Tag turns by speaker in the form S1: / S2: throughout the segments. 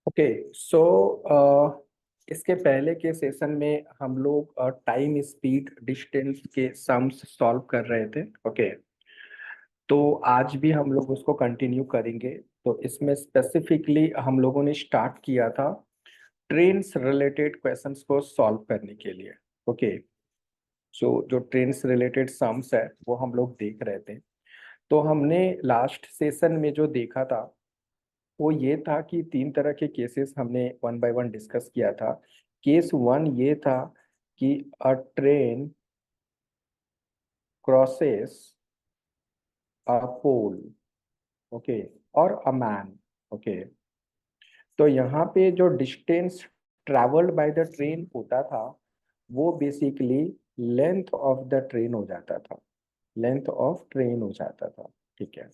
S1: Okay so इसके पहले के सेशन में हम लोग टाइम स्पीड डिस्टेंस के सम्स सॉल्व कर रहे थे। ओके तो आज भी हम लोग उसको कंटिन्यू करेंगे। तो इसमें स्पेसिफिकली हम लोगों ने स्टार्ट किया था ट्रेन्स रिलेटेड क्वेश्चंस को सॉल्व करने के लिए। ओके सो जो ट्रेन्स रिलेटेड सम्स है वो हम लोग देख रहे थे। तो हमने लास्ट सेशन में जो देखा था वो ये था कि तीन तरह के केसेस हमने वन बाय वन डिस्कस किया था। केस वन ये था कि a train crosses a pole. Okay और अ मैन। ओके तो यहाँ पे जो distance travelled by the train होता था वो basically length of the train हो जाता था। लेंथ ऑफ ट्रेन हो जाता था। ठीक है।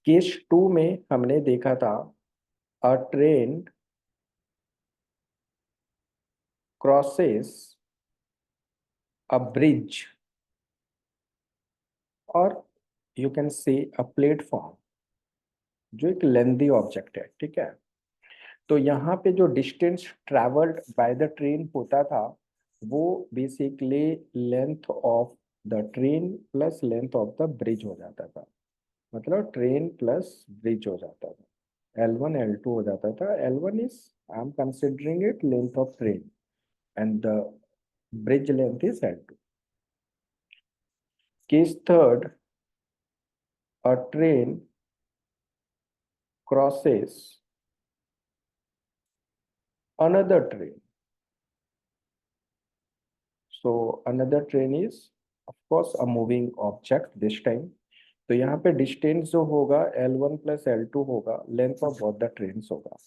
S1: केस टू में हमने देखा था a train crosses a bridge और you can say a platform जो एक लेंदी ऑब्जेक्ट है। ठीक है। तो यहाँ पे जो distance travelled by the train होता था वो basically length of the train plus length of the bridge हो जाता था। मतलब ट्रेन प्लस ब्रिज हो जाता था। L1 L2 हो जाता था। L1 is I am considering it length of train and the bridge length is L2। Case third a train crosses another train. So another train is of course a moving object this time. तो यहाँ पे distance जो होगा L1 plus L2 होगा, length of both the trains होगा।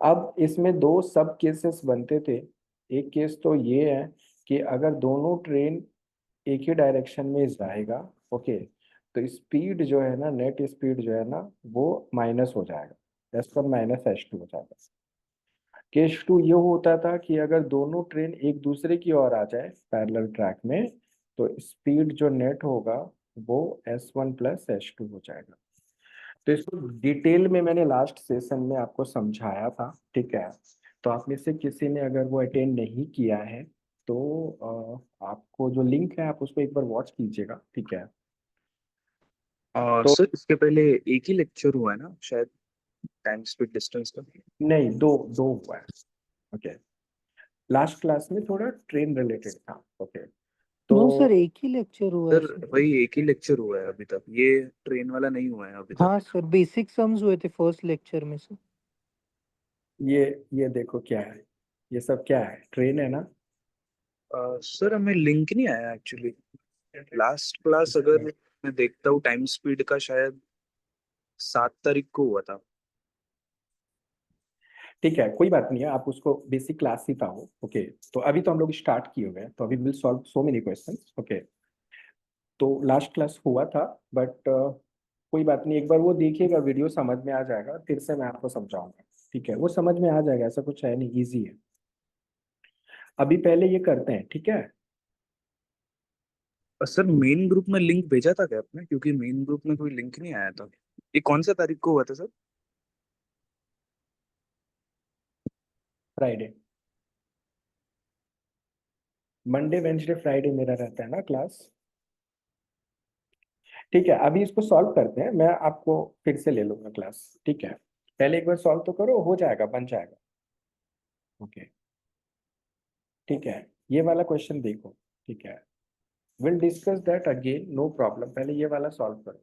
S1: अब इसमें दो सब केसेस बनते थे। एक केस तो ये है कि अगर दोनों ट्रेन एक ही डायरेक्शन में जाएगा, ओके, तो स्पीड जो है ना, नेट स्पीड जो है ना, वो माइनस हो जाएगा। एस पर माइनस H2 हो जाएगा। केस टू ये होता था कि अगर दोनों ट्रेन एक दूसरे की ओर आ जाए पैरेलल ट्रैक में तो स्पीड जो नेट होगा वो S1 प्लस H2 हो जाएगा। तो इसको डिटेल में मैंने लास्ट सेशन में आपको समझाया था। ठीक है। तो आप में से किसी ने अगर वो अटेंड नहीं किया है तो आपको जो लिंक है आप उसको एक बार वॉच कीजिएगा। ठीक है। तो
S2: सर इसके पहले एक ही लेक्चर हुआ है ना शायद, टाइम स्पीड डिस्टेंस का।
S1: नहीं, दो दो हुआ है। ओके लास्ट क्लास में थोड़ा ट्रेन रिलेटेड था। ओके तो
S3: नो सर, एक ही लेक्चर हुआ है
S2: सर
S3: सर।
S2: वही एक ही लेक्चर हुआ है अभी तक, ये ट्रेन वाला नहीं हुआ है अभी तक।
S3: हाँ सर, बेसिक सम्स हुए थे फर्स्ट लेक्चर में सर।
S1: ये ये देखो क्या है। ये सब क्या है? ट्रेन है ना।
S2: सर हमें लिंक नहीं आया एक्चुअली। लास्ट क्लास अगर मैं देखता हूँ टाइम स्पीड का, शायद 7 तारीख को हुआ था।
S1: ठीक है कोई बात नहीं है, आप उसको बेसिक क्लास ही पाओ। ओके तो अभी तो हम लोग स्टार्ट किए हुए हैं तो अभी will solve so many questions. Okay तो लास्ट क्लास हुआ था बट कोई बात नहीं, एक बार वो देखिएगा वीडियो समझ में आ जाएगा, फिर से मैं आपको समझाऊंगा। ठीक है वो समझ में आ जाएगा, ऐसा कुछ है नहीं, इजी है। अभी पहले ये करते हैं। ठीक है।
S2: सर मेन ग्रुप में लिंक भेजा था क्या आपने? क्योंकि मेन ग्रुप में कोई लिंक नहीं आया था। ये कौन सा तारीख को हुआ था sir?
S1: Friday, Monday Wednesday Friday मेरा रहता है ना क्लास। ठीक है अभी इसको सॉल्व करते हैं, मैं आपको फिर से ले लूंगा क्लास। ठीक है पहले एक बार सॉल्व तो करो, हो जाएगा, बन जाएगा। ओके ठीक है ये वाला क्वेश्चन देखो। ठीक है will discuss that again, no problem, पहले ये वाला सॉल्व करो।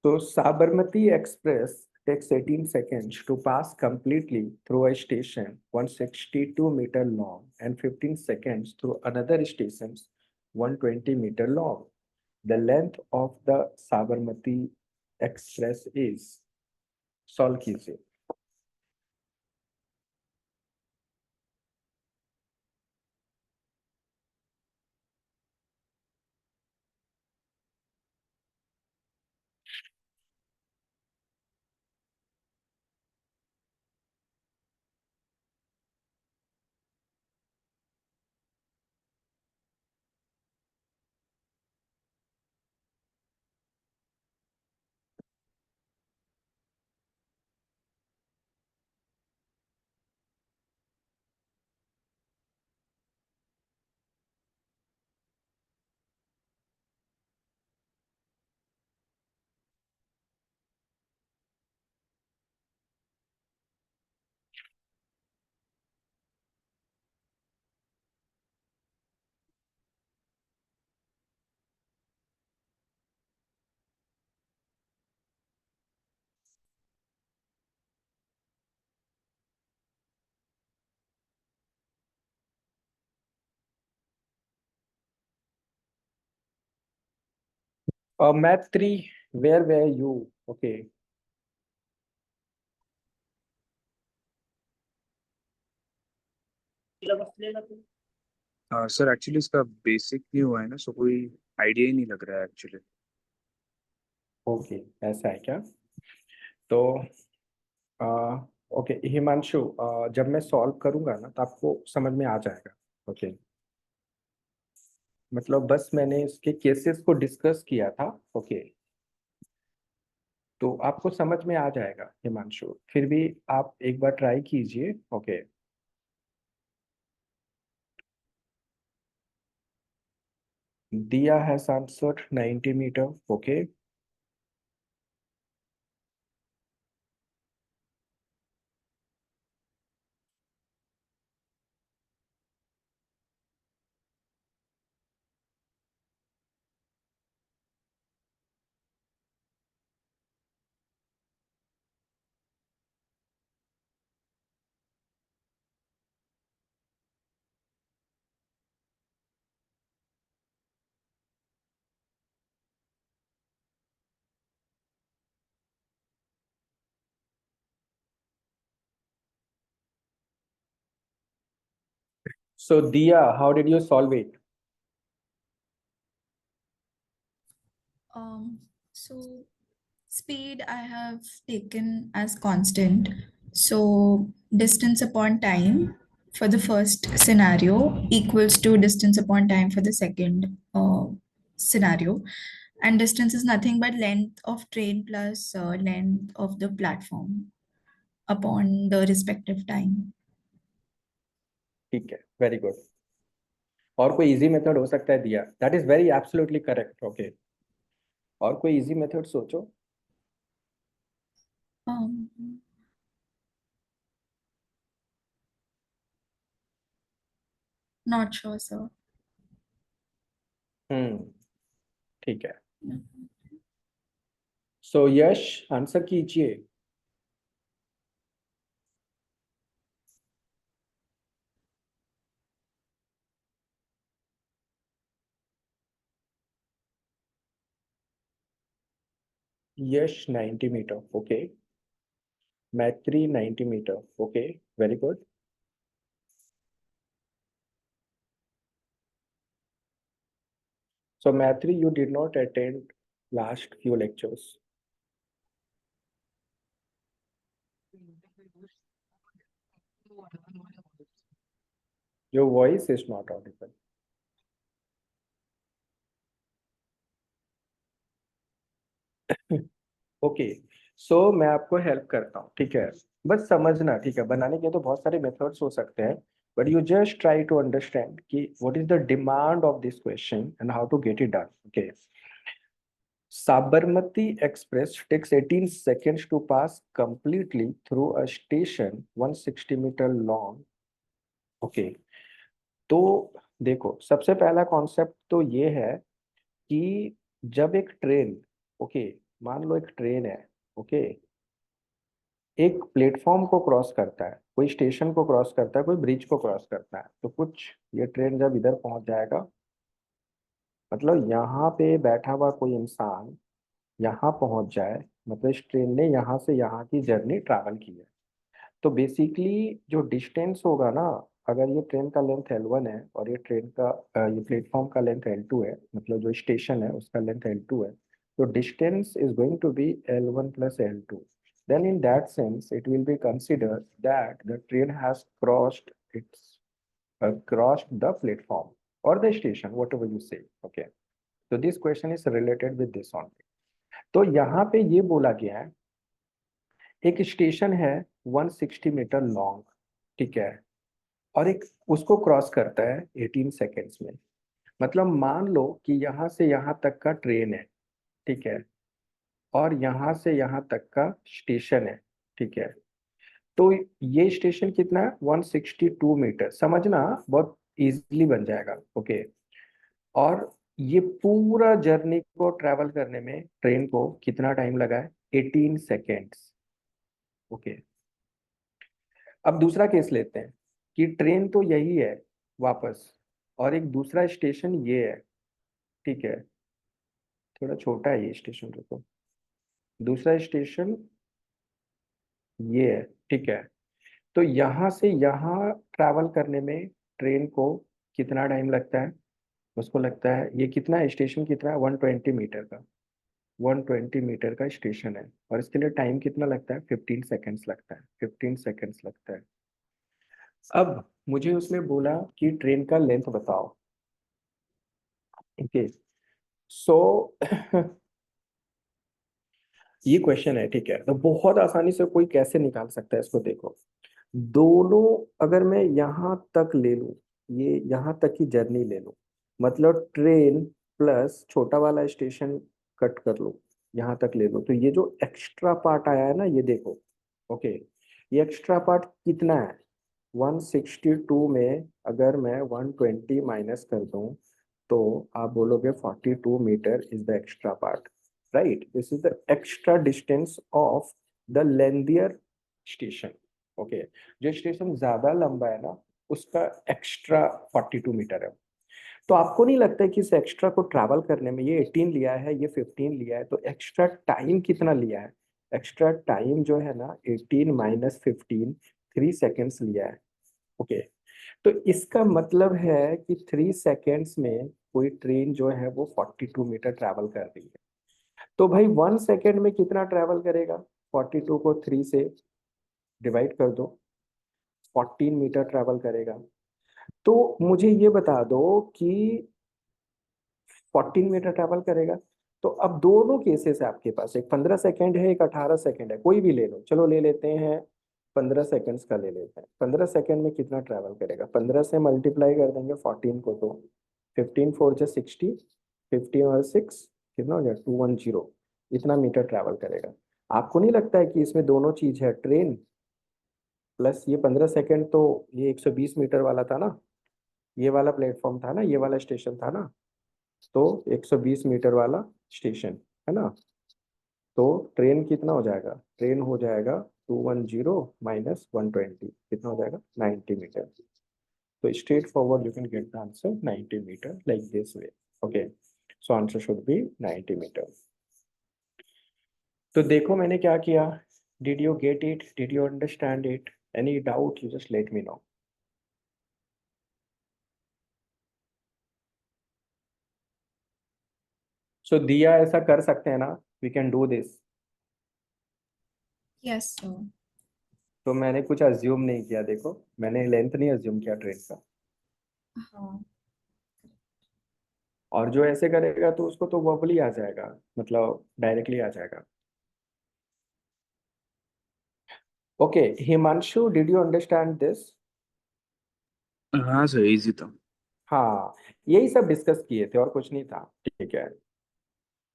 S1: तो Sabarmati express takes 18 seconds to pass completely through a station 162-meter long and 15 seconds through another station 120-meter long. The length of the Sabarmati Express is, solve कीजिए। Math 3, where were you? Okay.
S2: Sir actually इसका basic नहीं हुआ है ना, सो कोई idea ही नहीं लग रहा है एक्चुअली।
S1: ओके, ऐसा है क्या? तो ओके हिमांशु, जब मैं सॉल्व करूंगा ना तो आपको समझ में आ जाएगा। ओके, मतलब बस मैंने इसके केसेस को डिस्कस किया था। ओके, तो आपको समझ में आ जाएगा हिमांशु, फिर भी आप एक बार ट्राई कीजिए। ओके, दिया हैज आंसर्ड 90 मीटर। ओके, सो दिया, how did you solve it?
S4: So speed I have taken as constant. So distance upon time for the first scenario equals to distance upon time for the second scenario. And distance is nothing but length of train plus length of the platform upon the respective time.
S1: ठीक है, very good. और कोई easy method हो सकता है दिया? That is very absolutely correct. Okay, और कोई इजी मेथड सोचो।
S4: Um, Not sure, sir.
S1: ठीक है, सो यश आंसर कीजिए। यश 90 metre. Okay, Maitri 90 metre. Okay, very good. So Maitri, you did not attend last few lectures. Your voice is not audible. Okay, so मैं आपको help करता हूँ, ठीक है? बस समझना, ठीक है? बनाने के तो बहुत सारे मेथड्स हो सकते हैं, but you just try to understand कि what is the demand of this question and how to get it done. Okay, Sabarmati Express takes 18 seconds to pass completely through a station 160 meter long. Okay, तो देखो सबसे पहला concept तो ये है कि जब एक ट्रेन, ओके, मान लो एक ट्रेन है, ओके, एक प्लेटफॉर्म को क्रॉस करता है, कोई स्टेशन को क्रॉस करता है, कोई ब्रिज को क्रॉस करता है, तो कुछ ये ट्रेन जब इधर पहुंच जाएगा, मतलब यहाँ पे बैठा हुआ कोई इंसान यहाँ पहुंच जाए, मतलब इस ट्रेन ने यहाँ से यहाँ की जर्नी ट्रैवल की है, तो बेसिकली जो डिस्टेंस होगा ना, अगर ये ट्रेन का लेंथ L1 है और ये ट्रेन का ये प्लेटफॉर्म का लेंथ L2 है, मतलब जो स्टेशन है उसका लेंथ L2 है, तो distance is going to be L1 plus L2. Then in that sense it will be considered that the train has crossed the platform or the station, whatever you say. Okay, so this question is related with this only. तो यहाँ पे ये बोला गया है एक station है 160 metre long, ठीक है, और एक उसको क्रॉस करता है 18 सेकेंड्स में। मतलब मान लो कि यहाँ से यहाँ तक का ट्रेन है, ठीक है, और यहाँ से यहाँ तक का स्टेशन है, ठीक है, तो ये स्टेशन कितना है? 162 मीटर, समझना बहुत इजीली बन जाएगा। ओके, और ये पूरा जर्नी को ट्रैवल करने में ट्रेन को कितना टाइम लगा है? 18 सेकेंड्स। ओके, अब दूसरा केस लेते हैं कि ट्रेन तो यही है वापस, और एक दूसरा स्टेशन ये है, ठीक है, थोड़ा छोटा है ये स्टेशन, रुको। दूसरा स्टेशन ये है, ठीक है। तो यहाँ से यहाँ ट्रैवल करने में ट्रेन को कितना टाइम लगता है? उसको लगता है, ये कितना है स्टेशन, कितना है, 120 मीटर का, 120 मीटर का स्टेशन है, और इसके लिए टाइम कितना लगता है? 15 सेकेंड्स लगता है, 15 सेकेंड्स लगता है। अब मुझे उसने बोला कि ट्रेन का लेंथ बताओ। ओके, सो ये क्वेश्चन है, ठीक है। तो बहुत आसानी से कोई कैसे निकाल सकता है इसको, देखो। दोनों, अगर मैं यहाँ तक ले लूँ, ये यहाँ तक की जर्नी ले लूँ, मतलब ट्रेन प्लस छोटा वाला स्टेशन कट कर लो, यहाँ तक ले लो, तो ये जो एक्स्ट्रा पार्ट आया है ना, ये देखो। ओके, ये एक्स्ट्रा पार्ट कितना है? 162 में अगर मैं 120 माइनस कर दूं, तो आप बोलोगे 42 metre is the extra part, right? This is the extra distance of the lengthier station. Okay, जो स्टेशन ज्यादा लंबा है ना, उसका एक्स्ट्रा 42 मीटर है। तो आपको नहीं लगता है कि इस एक्स्ट्रा को ट्रैवल करने में, ये 18 लिया है, ये 15 लिया है, तो एक्स्ट्रा टाइम कितना लिया है? एक्स्ट्रा टाइम जो है ना, 18 माइनस 15, 3 सेकेंड्स लिया है। ओके, तो इसका मतलब है कि 3 सेकेंड्स में कोई ट्रेन जो है वो 42 मीटर ट्रैवल कर रही है। तो भाई 1 सेकेंड में कितना ट्रैवल करेगा? 42 को 3 से डिवाइड कर दो, 14 मीटर ट्रैवल करेगा। तो मुझे ये बता दो कि 14 मीटर ट्रैवल करेगा। तो अब दोनों केसेस है आपके पास, एक 15 सेकेंड है, एक 18 सेकेंड है, कोई भी ले लो, चलो ले लेते हैं 15 सेकेंड्स का, ले लेते हैं। 15 सेकेंड में कितना ट्रैवल करेगा? 15 से मल्टीप्लाई कर देंगे 14 को, तो 15 4 जा 60, 15 और 6 कितना हो गया? 210, इतना मीटर ट्रैवल करेगा। आपको नहीं लगता है कि इसमें दोनों चीज है, ट्रेन प्लस ये 15 सेकेंड, तो ये 120 मीटर वाला था ना, ये वाला प्लेटफॉर्म था ना, ये वाला स्टेशन था ना, तो 120 मीटर वाला स्टेशन है ना। तो ट्रेन कितना हो जाएगा? ट्रेन हो जाएगा 210 माइनस 120, कितना हो जाएगा? 90 मीटर। तो straight forward you can get the answer 90 metre like this way. Okay, so answer should be 90 metre. तो देखो मैंने क्या किया। Did you get it? Did you understand it? Any doubt you just let me know. So दिया ऐसा कर सकते हैं ना, we can do this.
S4: Yes, sir.
S1: तो मैंने कुछ अज्यूम नहीं किया, देखो मैंने लेंथ नहीं अज्यूम किया ट्रेन का।
S4: हाँ,
S1: और जो ऐसे करेगा तो उसको तो वर्बली आ जाएगा, मतलब डायरेक्टली आ जाएगा। Okay, Himanshu, did you understand this?
S2: हाँ सर, इजी था।
S1: हाँ, यही सब डिस्कस किए थे और कुछ नहीं था, ठीक है।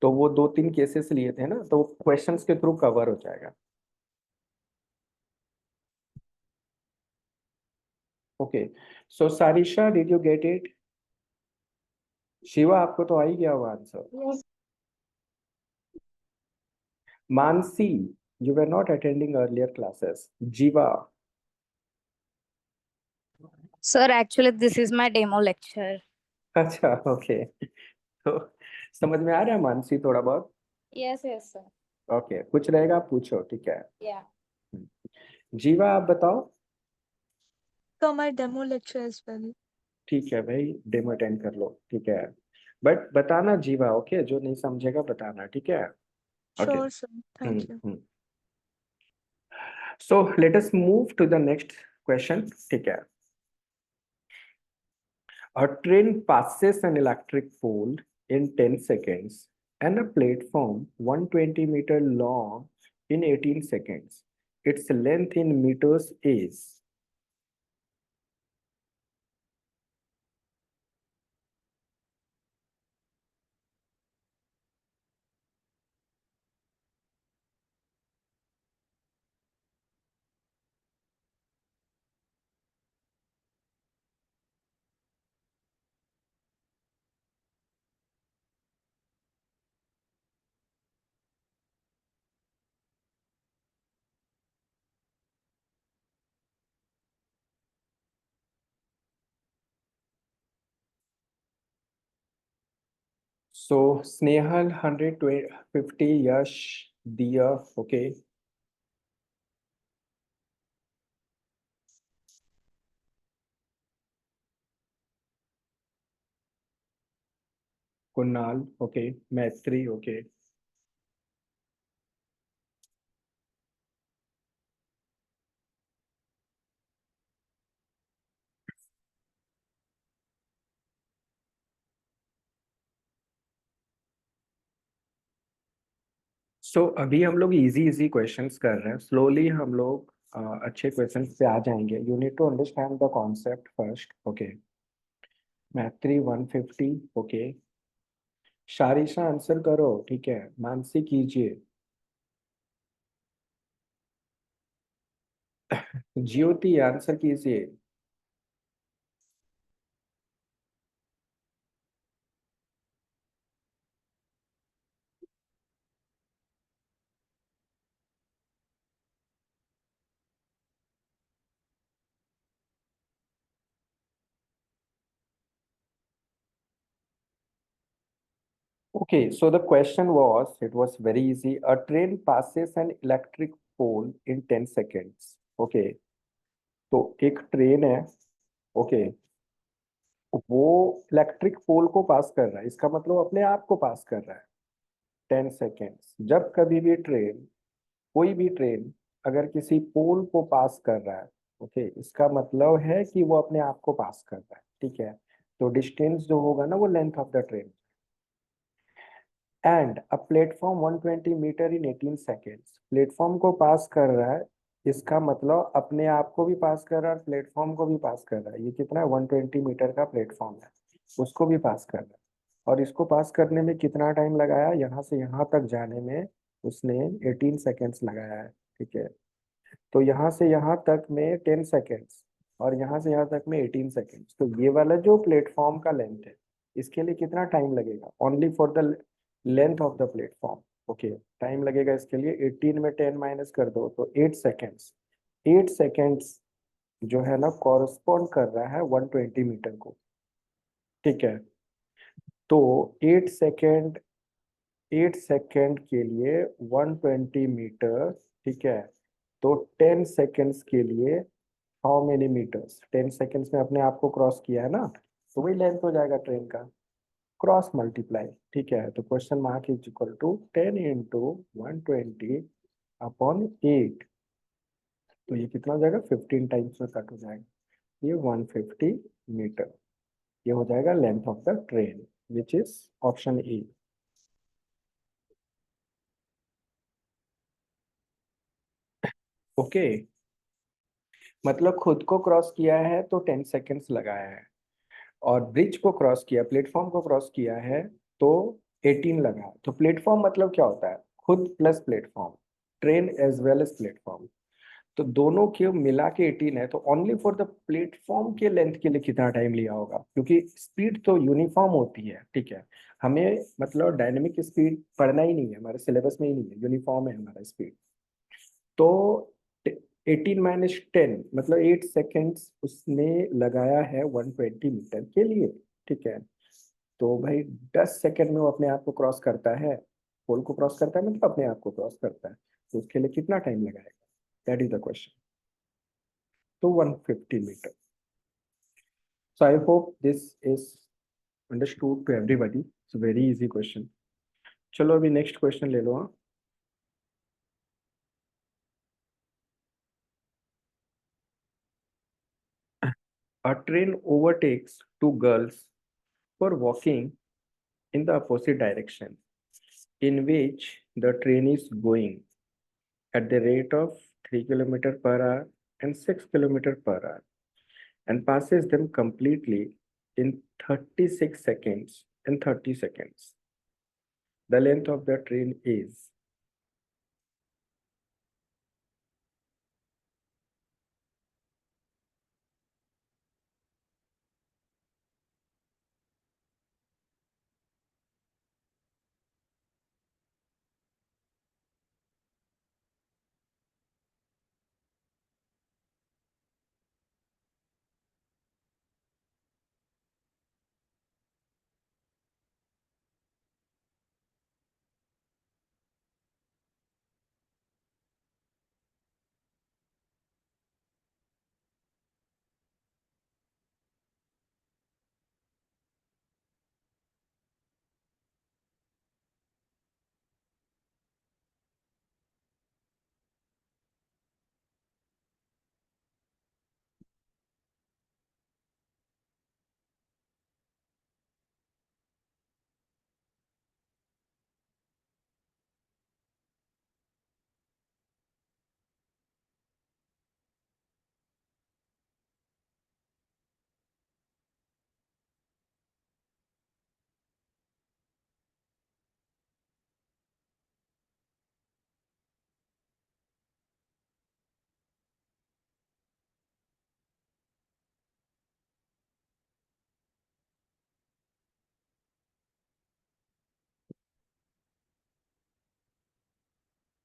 S1: तो वो 2 3 केसेस लिए थे ना, तो क्वेश्चंस के थ्रू कवर हो जाएगा। Okay, so Sarisha, did you get it? Shiva, आपको तो आ ही गया होगा answer.
S5: Yes,
S1: Mansi, you were not attending earlier classes. Jeeva,
S5: sir, actually, this is my demo lecture.
S1: अच्छा, ओके। तो समझ में आ रहा है मानसी थोड़ा बहुत?
S5: Yes, yes, sir.
S1: ओके, कुछ रहेगा आप पूछो, ठीक है।
S5: Yeah.
S1: जीवा, आप बताओ।
S6: So my demo lecture as well.
S1: ठीक है भाई, डेमो अटेंड कर लो, ठीक है। बट बताना जीवा, ओके, जो नहीं समझेगा बताना, ठीक है। Okay.
S6: Sure, sir. Thank you.
S1: So let us move to the next question, ठीक है। A train passes an electric pole in 10 seconds and a platform 120 meter long in 18 seconds. Its length in meters is? So Snehal 150, Yash, Diya, okay. Kunal, okay. Maitri, okay. सो अभी हम लोग easy easy questions कर रहे हैं, slowly हम लोग अच्छे questions पे आ जाएंगे. You need to understand the concept first, okay. Maitri 150, okay. शारिशा answer करो, ठीक है. मानसी कीजिए. ज्योति आंसर कीजिए. Okay, so the question was, it was very easy. A train passes an electric pole in 10 seconds. Okay, तो एक ट्रेन है, ओके. वो electric pole को पास कर रहा है, इसका मतलब अपने आप को पास कर रहा है 10 सेकेंड्स. जब कभी भी ट्रेन, कोई भी ट्रेन अगर किसी पोल को पास कर रहा है, ओके, इसका मतलब है कि वो अपने आप को पास कर रहा है, ठीक है. तो डिस्टेंस जो होगा ना, वो length of the train. And a platform 120 metre in 18 seconds. Platform को पास कर रहा है, इसका मतलब अपने आप को भी पास कर रहा है और प्लेटफॉर्म को भी पास कर रहा है. ये कितना है, 120 मीटर का प्लेटफॉर्म है, उसको भी पास कर रहा है. और इसको पास करने में कितना टाइम लगाया, यहाँ से यहाँ तक जाने में उसने 18 सेकेंड्स लगाया है, ठीक है. तो यहाँ से यहाँ तक में 10 सेकेंड्स, और यहाँ से यहाँ तक में 18 सेकेंड्स. तो ये वाला जो प्लेटफॉर्म का लेंथ है, इसके लिए कितना टाइम लगेगा, only for the length of the platform, okay. Time लगेगा इसके लिए 18 में 10 माइनस कर दो तो 8 सेकेंड्स. 8 सेकेंड्स जो है ना, कॉरस्पॉन्ड कर रहा है 120 मीटर को, ठीक है. तो 8 सेकेंड, 8 सेकेंड के लिए 120 मीटर, ठीक है. तो 10 सेकेंड्स के लिए हाउ मेनी मीटर्स, 10 सेकेंड्स में अपने आप को क्रॉस किया है ना, तो वही लेंथ हो जाएगा ट्रेन का, क्रॉस मल्टीप्लाई, ठीक है. तो question mark is equal to 10 into 120 upon 8. तो ये कितना हो जाएगा, 15 टाइम्स में कट हो जाएगा. ये 150 मीटर, ये हो जाएगा length of the train, which is option A. Okay, मतलब खुद को क्रॉस किया है तो 10 सेकेंड्स लगाया है, और ब्रिज को क्रॉस किया, प्लेटफॉर्म को क्रॉस किया है तो 18 लगा. तो प्लेटफॉर्म मतलब क्या होता है, खुद plus platform, train as well as platform. तो दोनों के मिला के 18 है, तो ओनली फॉर द प्लेटफॉर्म के लेंथ के लिए कितना टाइम लिया होगा, क्योंकि स्पीड तो यूनिफॉर्म होती है, ठीक है. हमें मतलब डायनेमिक स्पीड पढ़ना ही नहीं है, हमारे सिलेबस में ही नहीं है, यूनिफॉर्म है हमारा स्पीड. तो 18 - 10 मतलब 8 सेकेंड्स उसने लगाया है 120 मीटर के लिए, ठीक है. तो भाई 10 सेकेंड में वो अपने आप को क्रॉस करता है, पोल को क्रॉस करता है मतलब अपने आप को क्रॉस करता है, तो उसके लिए कितना टाइम लगाएगा, दैट इज द क्वेश्चन. तो 150 metre. So I hope this is understood to everybody. It's very easy question. चलो अभी नेक्स्ट क्वेश्चन ले लो. हाँ, a train overtakes two girls for walking in the opposite direction, in which the train is going at the rate of 3 kilometer per hour and 6 kilometer per hour, and passes them completely in 36 seconds and 30 seconds. The length of the train is.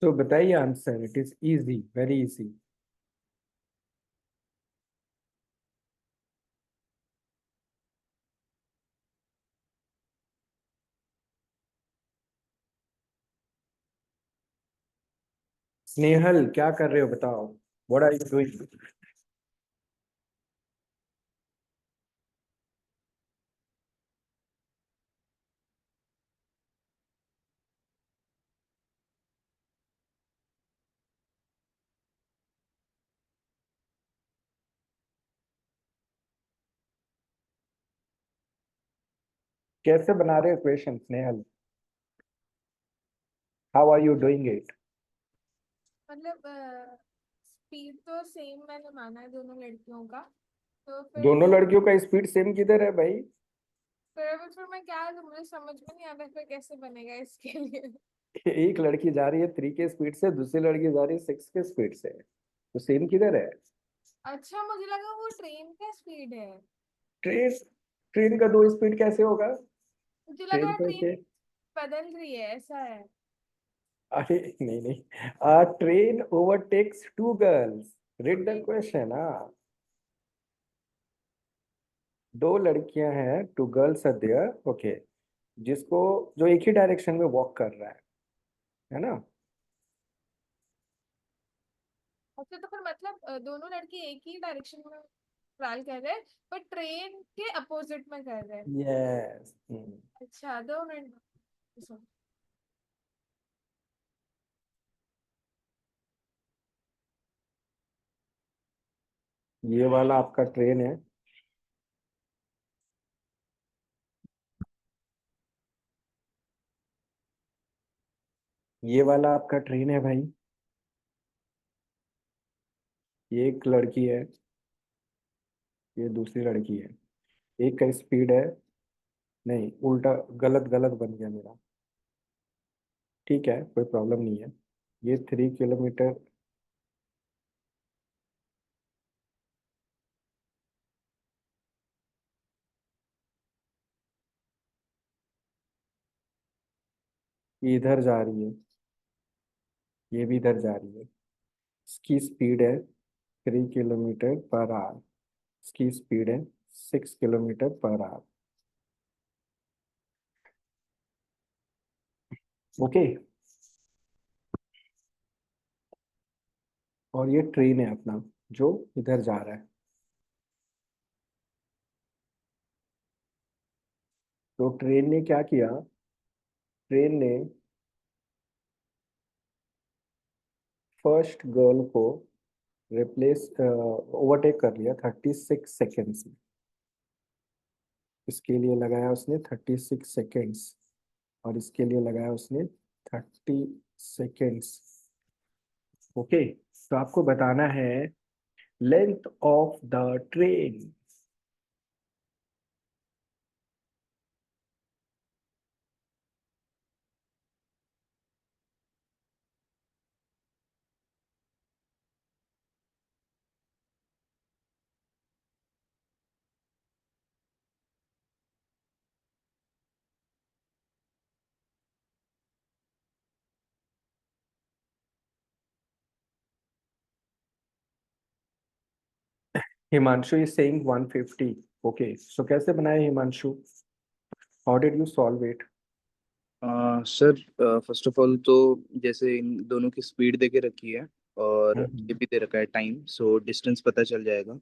S1: तो बताइए answer, it is easy, very easy. Snehal क्या कर रहे हो बताओ, what are you doing? कैसे बना रहे हो question Snehal? How are you doing it?
S7: मतलब स्पीड तो सेम मैंने माना है दोनों लड़कियों का, तो
S1: दोनों लड़कियों का स्पीड सेम किधर है भाई?
S7: फिर मैं क्या करूं? मुझे समझ में नहीं आता फिर कैसे बनेगा इसके लिए।
S1: एक लड़की जा रही है 3 के स्पीड से, दूसरी लड़की जा रही है 6 के स्पीड से, तो सेम किधर है?
S7: अच्छा, मुझे लगा वो ट्रेन का स्पीड है।
S1: ट्रेन, ट्रेन का 2 स्पीड कैसे होगा?
S7: मुझे
S1: ट्रेन
S7: लगा
S1: का
S7: ट्रेन
S1: के,
S7: बदल रही है, ऐसा है।
S1: अरे नहीं नहीं, train overtakes 2 girls, read the
S7: ठीक।
S1: क्वेश्चन। हाँ, 2 लड़कियां हैं, 2 गर्ल्स आर देयर, ओके, जिसको, जो एक ही डायरेक्शन में वॉक कर रहा है ना?
S7: अच्छा, तो फिर मतलब दोनों लड़के एक ही डायरेक्शन में ट्रैवल कर रहे हैं, पर ट्रेन के अपोजिट में कर रहे हैं।
S1: यस।
S7: अच्छा, 2 मिनट।
S1: ये वाला आपका ट्रेन है, ये वाला आपका ट्रेन है भाई। ये एक लड़की है, ये दूसरी लड़की है। एक का स्पीड है, नहीं उल्टा, गलत गलत बन गया मेरा, ठीक है कोई प्रॉब्लम नहीं है। ये 3 किलोमीटर, ये इधर जा रही है, ये भी इधर जा रही है। इसकी स्पीड है 3 किलोमीटर पर आवर, इसकी स्पीड है 6 किलोमीटर पर आवर। ओके, और ये ट्रेन है अपना, जो इधर जा रहा है। तो ट्रेन ने क्या किया, ट्रेन ने फर्स्ट गर्ल को रिप्लेस, ओवरटेक कर लिया 36 सेकेंड्स में। इसके लिए लगाया उसने 36 सेकेंड्स, और इसके लिए लगाया उसने 30 सेकेंड्स। ओके, तो आपको बताना है length of the train. Himanshu is saying 150। Okay, so कैसे बनाए Himanshu? How did you solve it?
S2: Sir, first of all तो जैसे इन दोनों की स्पीड दे के रखी है और ये भी दे रखा है टाइम, सो डिस्टेंस पता चल जाएगा,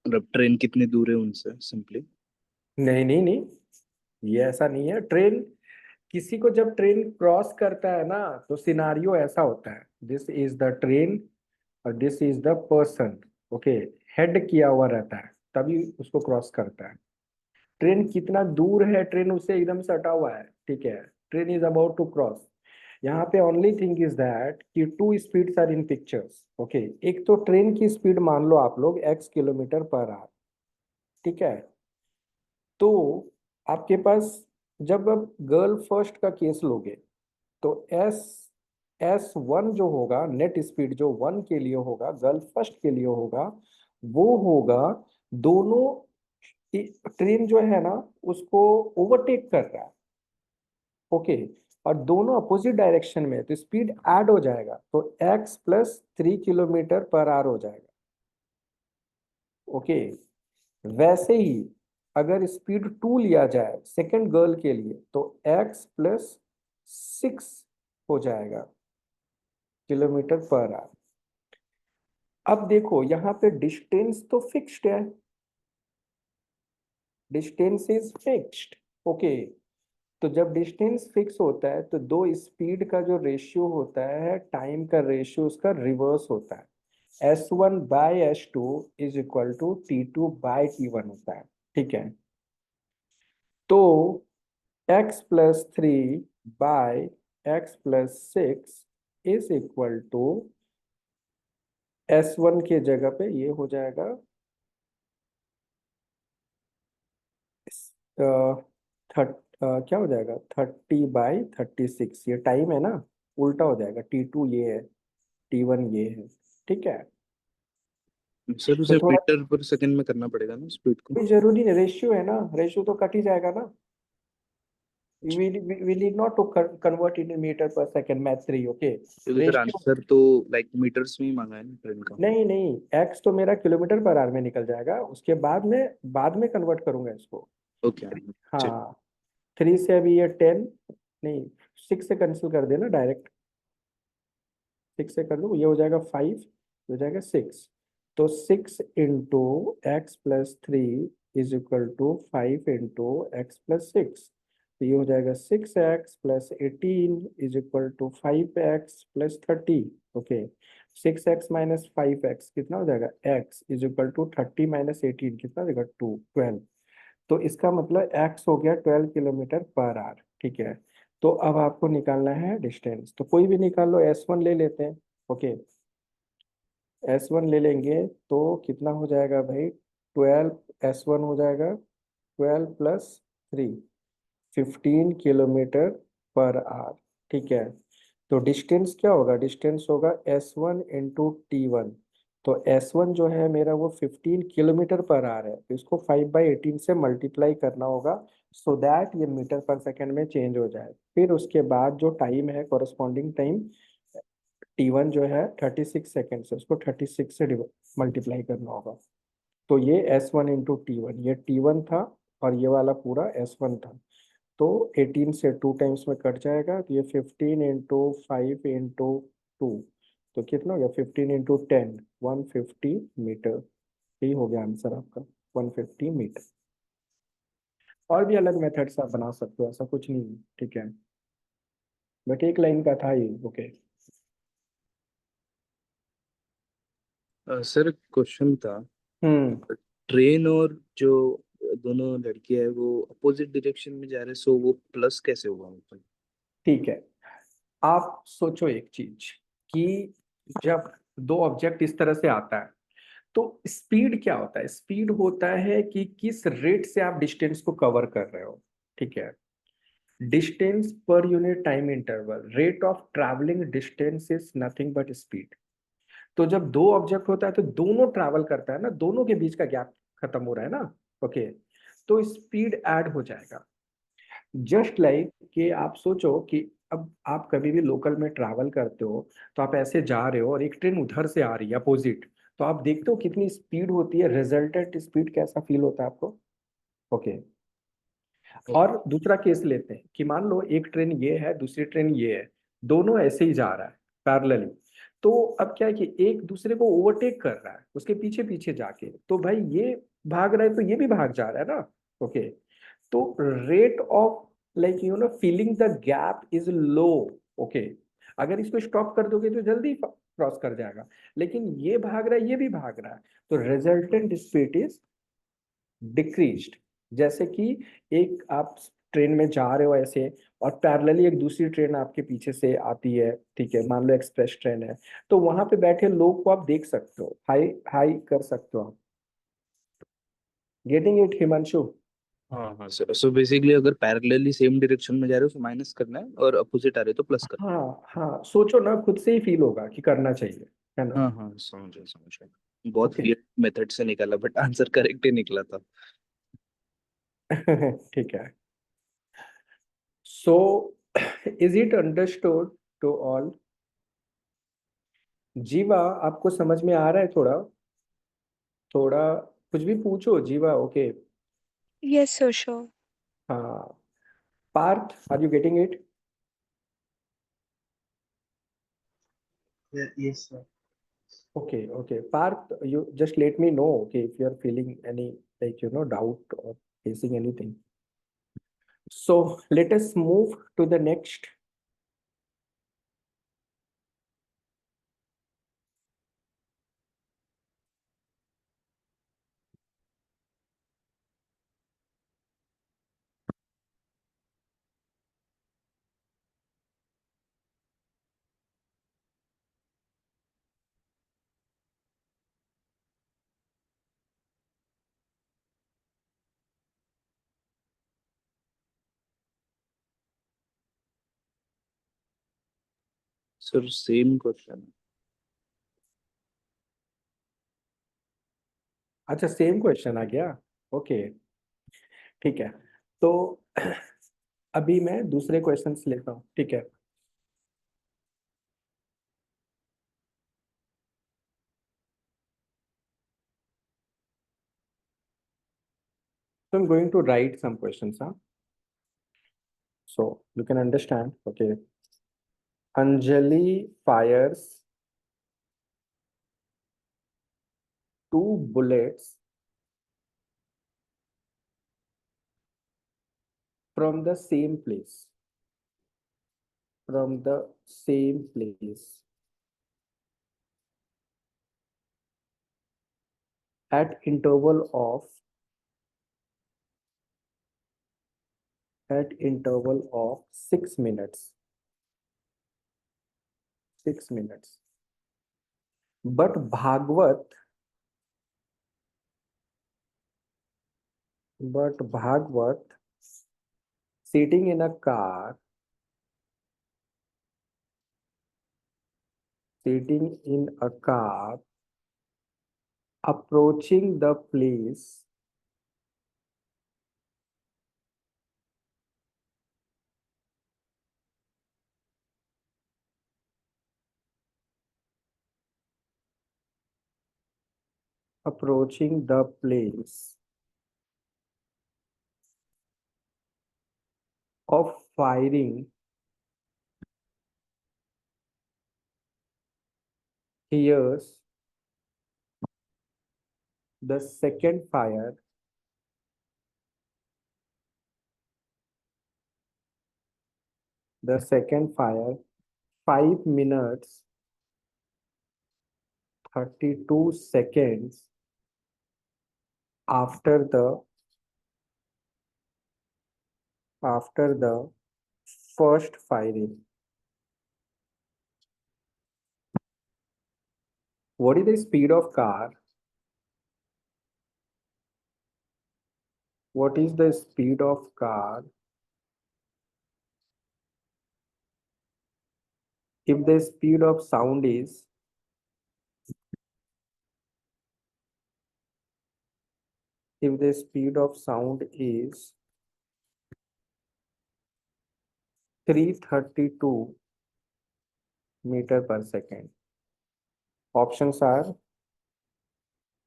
S2: मतलब ट्रेन कितनी दूर है उनसे सिंपली।
S1: नहीं नहीं नहीं, ये ऐसा नहीं है। ट्रेन, किसी को जब ट्रेन क्रॉस करता है ना, तो सिनारियो ऐसा होता है, दिस इज द ट्रेन और this is the person. Okay, head किया हुआ रहता है, तभी उसको क्रॉस करता है। ट्रेन कितना दूर है, ट्रेन उससे एकदम से हटा हुआ है, ठीक है, train is about to cross. यहाँ पे ओनली थिंग इज दैट कि 2 speeds are in pictures. Okay, एक तो ट्रेन की स्पीड मान लो आप लोग x किलोमीटर पर आवर, ठीक है। तो आपके पास, जब आप गर्ल फर्स्ट का केस लोगे, तो S1 जो होगा, नेट स्पीड जो 1 के लिए होगा, गर्ल फर्स्ट के लिए होगा, वो होगा, दोनों ट्रेन जो है ना, उसको ओवरटेक कर रहा है। ओके, और दोनों अपोजिट डायरेक्शन में है, तो स्पीड ऐड हो जाएगा, तो x प्लस 3 km/h हो जाएगा। ओके, वैसे ही अगर स्पीड 2 लिया जाए सेकंड गर्ल के लिए, तो x प्लस 6 हो जाएगा km/h। अब देखो यहाँ पे डिस्टेंस तो फिक्स्ड है, डिस्टेंस इज फिक्स्ड। ओके, तो जब डिस्टेंस फिक्स होता है तो दो स्पीड का जो रेशियो होता है, टाइम का रेशियो उसका रिवर्स होता है। S1/S2 is equal to T2/T1 होता है, ठीक है। तो x plus 3/x+6 is equal to S1 के जगह पे ये हो जाएगा क्या हो जाएगा 30/36। ये टाइम है ना, उल्टा हो जाएगा, T2 ये है, T1 ये है, ठीक है।
S2: सर उसे
S1: तो थोड़ा
S2: मीटर पर सेकंड में करना पड़ेगा ना स्पीड को?
S1: कोई जरूरी नहीं, रेशियो है ना, रेशियो तो कट ही जाएगा ना। we need not to convert it in meter per second, math 3, okay.
S2: क्योंकि सर
S1: रेशियो
S2: आंसर तो लाइक मीटर्स में ही मांगा है ना ट्रेन का।
S1: नहीं नहीं, x तो मेरा km/h में निकल जाएगा, उसके बाद में कन्वर्ट करूंगा इसको।
S2: ओके
S1: हाँ, 3 से अभी ये 10, नहीं 6 से कैंसिल कर देना डायरेक्ट, 6 से कर दो, ये हो जाएगा 5, हो जाएगा 6। तो 6 × x+3 is equal to 5 × x+6। तो ये हो जाएगा 6x+18 is equal to 5x+30। Okay, 6x - 5x कितना हो जाएगा, x इज इक्वल टू 30 - 18 कितना हो जाएगा 12। तो इसका मतलब x हो गया 12 km/h, ठीक है। तो अब आपको निकालना है डिस्टेंस, तो कोई भी निकाल लो, S1 ले लेते हैं। ओके, S1 ले लेंगे तो कितना हो जाएगा भाई, 12 S1 हो जाएगा 12 + 3, 15 km/h, ठीक है। तो डिस्टेंस क्या होगा, डिस्टेंस होगा S1 × T1। तो S1 जो है मेरा वो 15 km/h है, तो इसको 5/18 से मल्टीप्लाई करना होगा, सो दैट ये मीटर पर सेकेंड में चेंज हो जाए। फिर उसके बाद जो टाइम है, कोरस्पॉन्डिंग टाइम T1 जो है 36 सेकेंड से, उसको 36 से मल्टीप्लाई करना होगा। तो ये S1 × T1, ये T1 था और ये वाला पूरा S1 था। तो 18 से 2 टाइम्स में कट जाएगा, तो ये 15 × 5 × 2, तो कितना हो गया 15 × 10, 150 मीटर। यही हो गया आंसर आपका, 150 मीटर। और भी अलग मेथड्स आप बना सकते हो, ऐसा कुछ नहीं है, ठीक है, बट एक लाइन का था ये। ओके,
S2: सर क्वेश्चन था,
S1: हम्म,
S2: ट्रेन और जो दोनों लड़के हैं वो अपोजिट डायरेक्शन में जा रहे हैं, सो वो प्लस कैसे हुआ मतलब?
S1: ठीक है। आप सोचो एक चीज कि जब दो ऑब्जेक्ट इस तरह से आता है, तो स्पीड क्या होता है, स्पीड होता है कि किस रेट से आप डिस्टेंस को कवर कर रहे हो, ठीक है। Distance per unit time interval, rate of travelling distance is nothing but speed. तो जब दो ऑब्जेक्ट होता है तो दोनों ट्रैवल करता है ना, दोनों के बीच का गैप खत्म हो रहा है ना। ओके, तो स्पीड ऐड हो जाएगा। जस्ट लाइक कि आप सोचो कि अब आप कभी भी लोकल में ट्रैवल करते हो, तो आप ऐसे जा रहे हो और एक ट्रेन उधर से आ रही है अपोजिट, तो आप देखते हो कितनी स्पीड होती है, रिजल्टेंट स्पीड कैसा फील होता है आपको। ओके, और दूसरा केस लेते हैं कि मान लो एक ट्रेन ये है, दूसरी ट्रेन ये है, दोनों ऐसे ही जा रहा है पैरेलली। तो अब क्या है कि एक दूसरे को ओवरटेक कर रहा है उसके पीछे पीछे जाके, तो भाई ये भाग रहा है तो ये भी भाग जा रहा है ना। ओके, तो rate of like feeling the gap is low. Okay, अगर इसको स्टॉप कर दोगे तो जल्दी क्रॉस कर जाएगा, लेकिन ये भाग रहा है ये भी भाग रहा है, तो रिजल्टेंट स्पीड इज डिक्रीज्ड। जैसे कि एक आप ट्रेन में जा रहे हो ऐसे, और पैरेलली एक दूसरी ट्रेन आपके पीछे से आती है, ठीक है, मान लो एक्सप्रेस ट्रेन है, तो वहां पे बैठे लोग को आप देख सकते हो, हाई हाई कर सकते हो आप। Getting it Himanshu?
S2: हाँ हाँ सर, सो बेसिकली अगर पैरेलली सेम डायरेक्शन में जा रहे हो तो माइनस करना है, और अपोजिट आ रहे हो तो प्लस करना
S1: हाँ हाँ, सोचो ना, खुद से ही फील होगा कि करना चाहिए, है
S2: है।
S1: ना।
S2: हाँ हाँ समझ गया, बहुत
S1: ओके,
S2: वियर्ड मेथड से निकाला बट आंसर करेक्ट ही निकला था।
S1: ठीक है। So is it understood to all? Jeeva, आपको समझ में आ रहा है थोड़ा? थोड़ा कुछ भी पूछो Jeeva. Okay.
S6: Yes, sir, sure.
S1: हाँ, Parth, are you getting it?
S2: Yes, sir.
S1: Okay, okay. Parth, you just let me know, okay, if you are feeling any, like, doubt or facing anything. So let us move to the next.
S2: Sir same question.
S1: अच्छा, same question आ गया। Okay, ठीक है। तो अभी मैं दूसरे questions लेता हूँ, ठीक है। So I'm going to write some questions, huh? So you can understand, okay. Anjali fires 2 bullets from the same place. From the same place at interval of 6 minutes. 6 minutes. But Bhagwat sitting in a car, approaching the place approaching the place of firing, hears the second fire, the second fire 5 minutes 32 seconds after the first firing. What is the speed of car? What is the speed of car if the speed of sound is 332 meter per second? Options are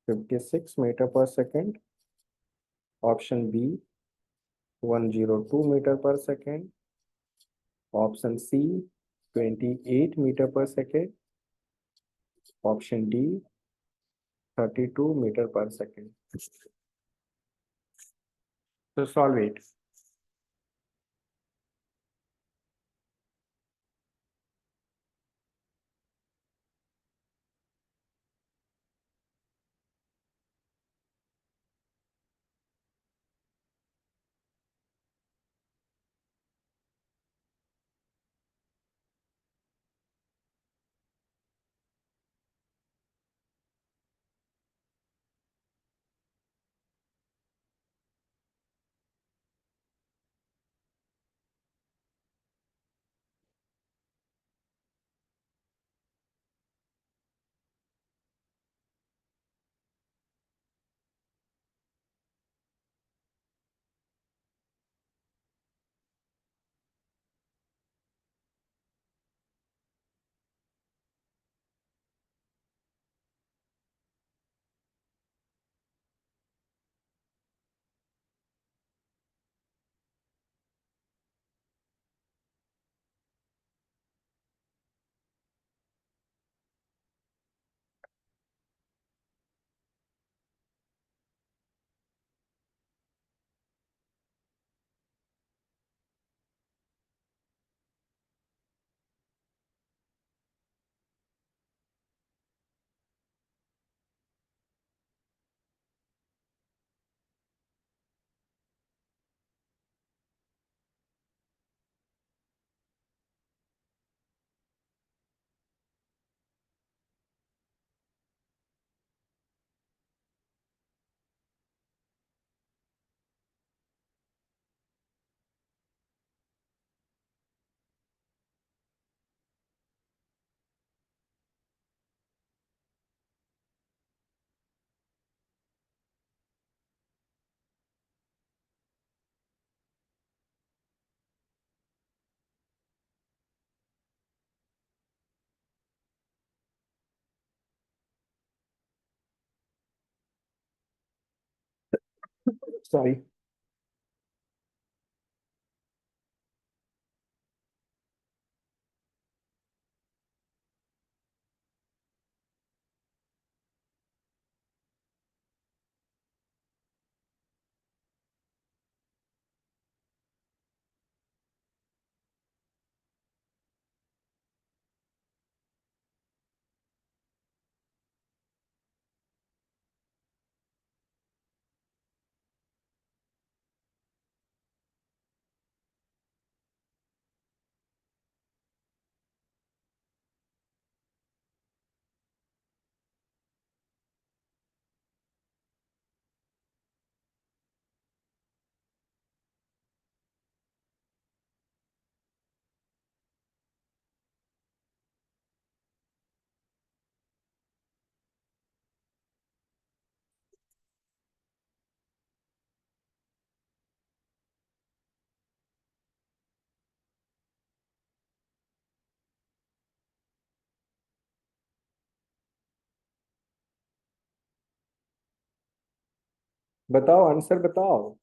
S1: 56 meter per second, option B 102 meter per second, option C 28 meter per second, option D 32 meter per second. So solve it. Sorry. बताओ, answer बताओ।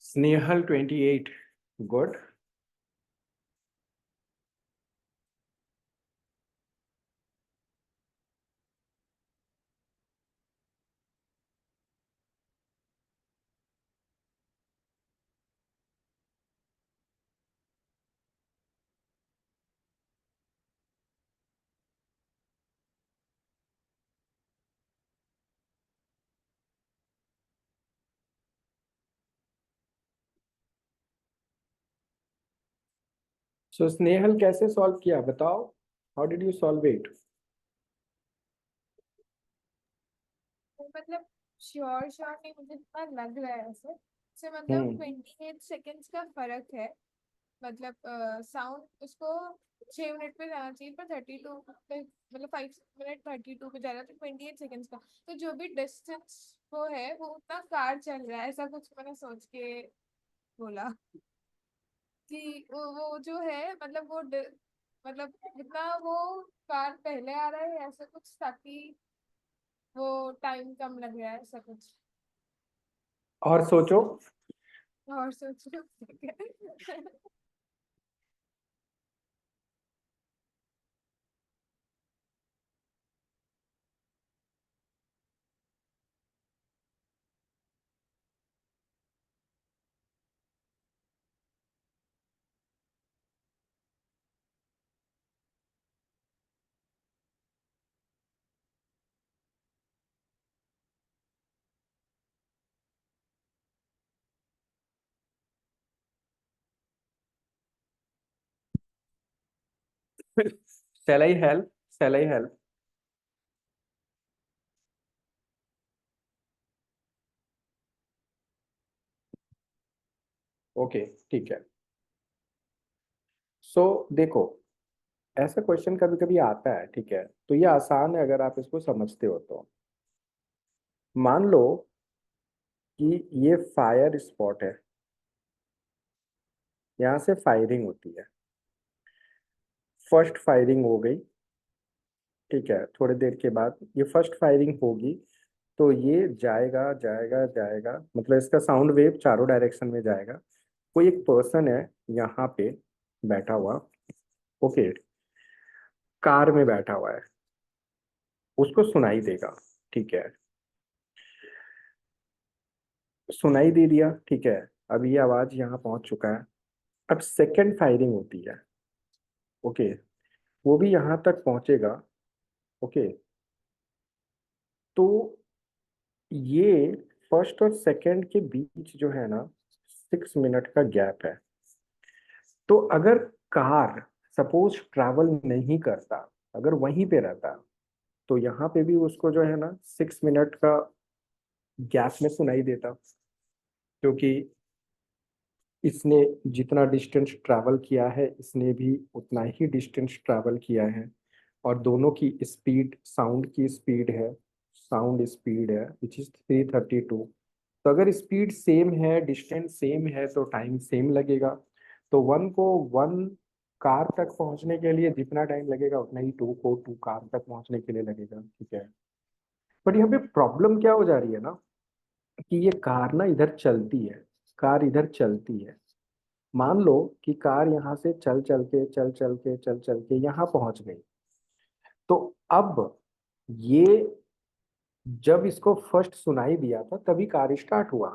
S1: Snehal 28, good. सो स्नेहल कैसे solve किया बताओ, how did you solve it?
S7: मतलब sure sure नहीं, मुझे इतना लग रहा है ऐसे से, मतलब
S1: हम्म
S7: 28 सेकेंड्स का फर्क है। मतलब साउंड उसको 6 मिनट पे जाना चाहिए, पर 32 पे, मतलब 5 मिनट 32 पे जा रहा है, तो 28 सेकेंड्स का। तो जो भी डिस्टेंस वो है वो उतना कार चल रहा है, ऐसा कुछ मैंने सोच के बोला कि वो जो है, मतलब मतलब जितना वो कार पहले आ रहा है ऐसा कुछ, ताकि वो टाइम कम लग रहा है, ऐसा कुछ।
S1: और सोचो।
S7: और सोचो।
S1: Shall I help? Shall I help? Okay, ठीक है। सो देखो, ऐसा क्वेश्चन कभी कभी आता है, ठीक है, तो ये आसान है अगर आप इसको समझते हो तो। मान लो कि ये फायर स्पॉट है, यहाँ से फायरिंग होती है, फर्स्ट फायरिंग हो गई, ठीक है, थोड़ी देर के बाद ये फर्स्ट फायरिंग होगी, तो ये जाएगा जाएगा जाएगा, मतलब इसका साउंड वेव चारों डायरेक्शन में जाएगा। कोई एक पर्सन है यहाँ पे बैठा हुआ, ओके, कार में बैठा हुआ है, उसको सुनाई देगा, ठीक है, सुनाई दे दिया, ठीक है। अब ये आवाज यहाँ पहुंच चुका है। अब सेकंड फायरिंग होती है, ओके, वो भी यहाँ तक पहुंचेगा, ओके। तो ये फर्स्ट और सेकंड के बीच जो है ना 6 मिनट का गैप है। तो अगर कार सपोज ट्रैवल नहीं करता, अगर वहीं पे रहता, तो यहाँ पे भी उसको जो है ना 6 मिनट का गैप में सुनाई देता, क्योंकि इसने जितना डिस्टेंस ट्रैवल किया है इसने भी उतना ही डिस्टेंस ट्रैवल किया है, और दोनों की स्पीड, साउंड की स्पीड है, साउंड स्पीड है विच इज 332। तो अगर स्पीड सेम है, डिस्टेंस सेम है, तो टाइम सेम लगेगा। तो वन कार तक पहुंचने के लिए जितना टाइम लगेगा उतना ही टू को टू कार तक पहुंचने के लिए लगेगा, ठीक है। बट यहाँ पे प्रॉब्लम क्या हो जा रही है ना, कि ये कार ना इधर चलती है, कार इधर चलती है। मान लो कि कार यहाँ से चल चल के यहाँ पहुंच गई। तो अब ये जब इसको फर्स्ट सुनाई दिया था तभी कार स्टार्ट हुआ।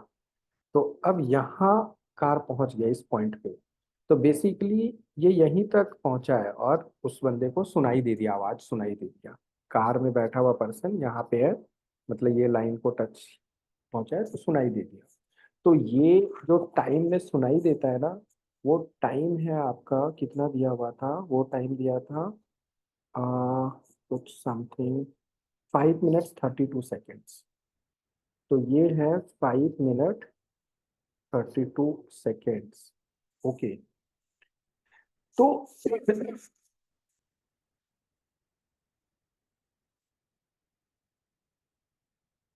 S1: तो अब यहाँ कार पहुंच गया इस पॉइंट पे, तो बेसिकली ये यहीं तक पहुंचा है और उस बंदे को सुनाई दे दिया, आवाज सुनाई दे दिया। कार में बैठा हुआ पर्सन यहाँ पे है, मतलब ये लाइन को टच पहुंचा है तो सुनाई दे दिया। तो ये जो टाइम में सुनाई देता है ना, वो टाइम है आपका कितना दिया हुआ था, वो टाइम दिया था कुछ समथिंग 5 मिनट्स 32 सेकेंड्स। तो ये है 5 मिनट 32 सेकेंड्स, ओके। तो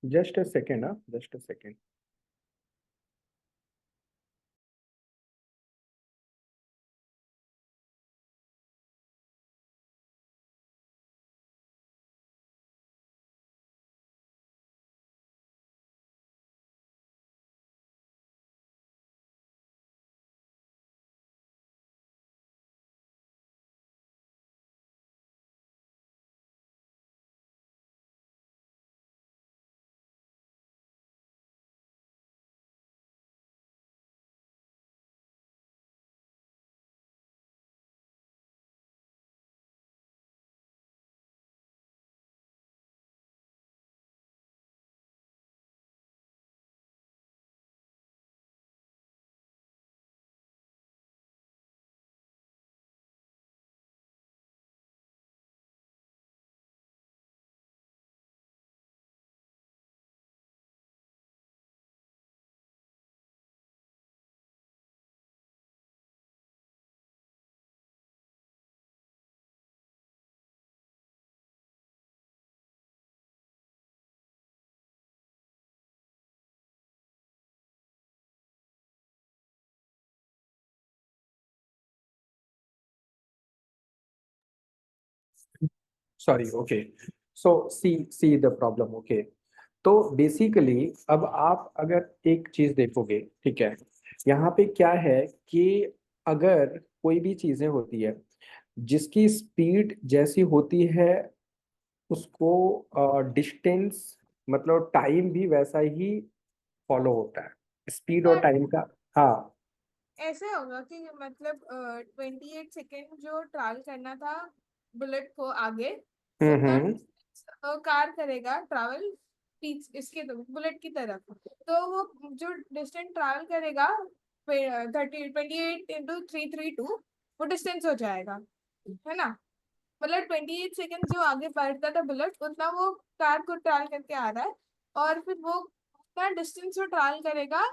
S1: just a second, just a second. Sorry, okay. So see the problem, okay. तो बेसिकली अब आप अगर एक चीज देखोगे, ठीक है, यहाँ पे क्या है कि अगर कोई भी चीजें होती है जिसकी स्पीड जैसी होती है, उसको डिस्टेंस मतलब टाइम भी वैसा ही फॉलो होता है, स्पीड और
S7: पर
S1: टाइम का। हाँ।
S7: ऐसे होगा कि मतलब 28 सेकेंड जो ट्रैवल करना था बुलेट को आगे, उतना
S1: हम्म।
S7: कार करेगा ट्रैवल पीछ इसके बुलेट की तरफ। तो वो जो डिस्टेंस ट्रैवल करेगा 28 × 332 वो डिस्टेंस हो जाएगा, है ना। मतलब 28 सेकेंड जो आगे बढ़ता था बुलेट उतना वो कार को ट्रैवल करके आ रहा है, और फिर वो उतना डिस्टेंस वो ट्रैवल करेगा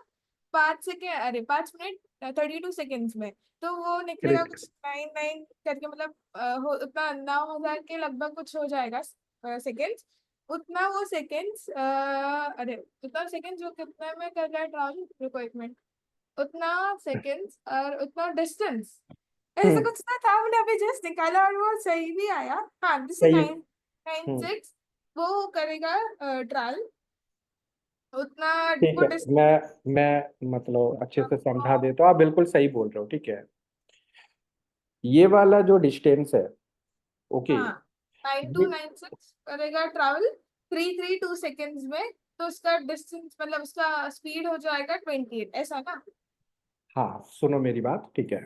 S7: 5 सेकेंड, अरे 5 मिनट 32 सेकेंड्स में। तो वो निकलेगा
S1: करेक्ट।
S7: कुछ 9 9 करके, मतलब उतना 9,000 के लगभग कुछ हो जाएगा सेकेंड्स। उतना वो सेकेंड्स, अरे उतना सेकेंड जो कितना में कर रहा है ट्रैवल, रुको 1 मिनट, उतना सेकेंड्स और उतना डिस्टेंस, ऐसा
S1: हम्म।
S7: कुछ तो था। मैंने अभी जस्ट निकाला और वो सही भी आया। हाँ, जैसे
S1: सही है।
S7: 9 9 6 वो करेगा ट्रायल उतना
S1: ठीक
S7: वो
S1: है, मैं मतलब अच्छे से समझा देता हूँ, आप बिल्कुल सही बोल रहे हो, ठीक है। ये वाला जो डिस्टेंस है, ओके,
S7: हाँ 9296 करेगा ट्रैवल 332 सेकेंड्स में, तो उसका डिस्टेंस मतलब उसका स्पीड हो जाएगा 28, ऐसा ना?
S1: हाँ सुनो मेरी बात, ठीक है।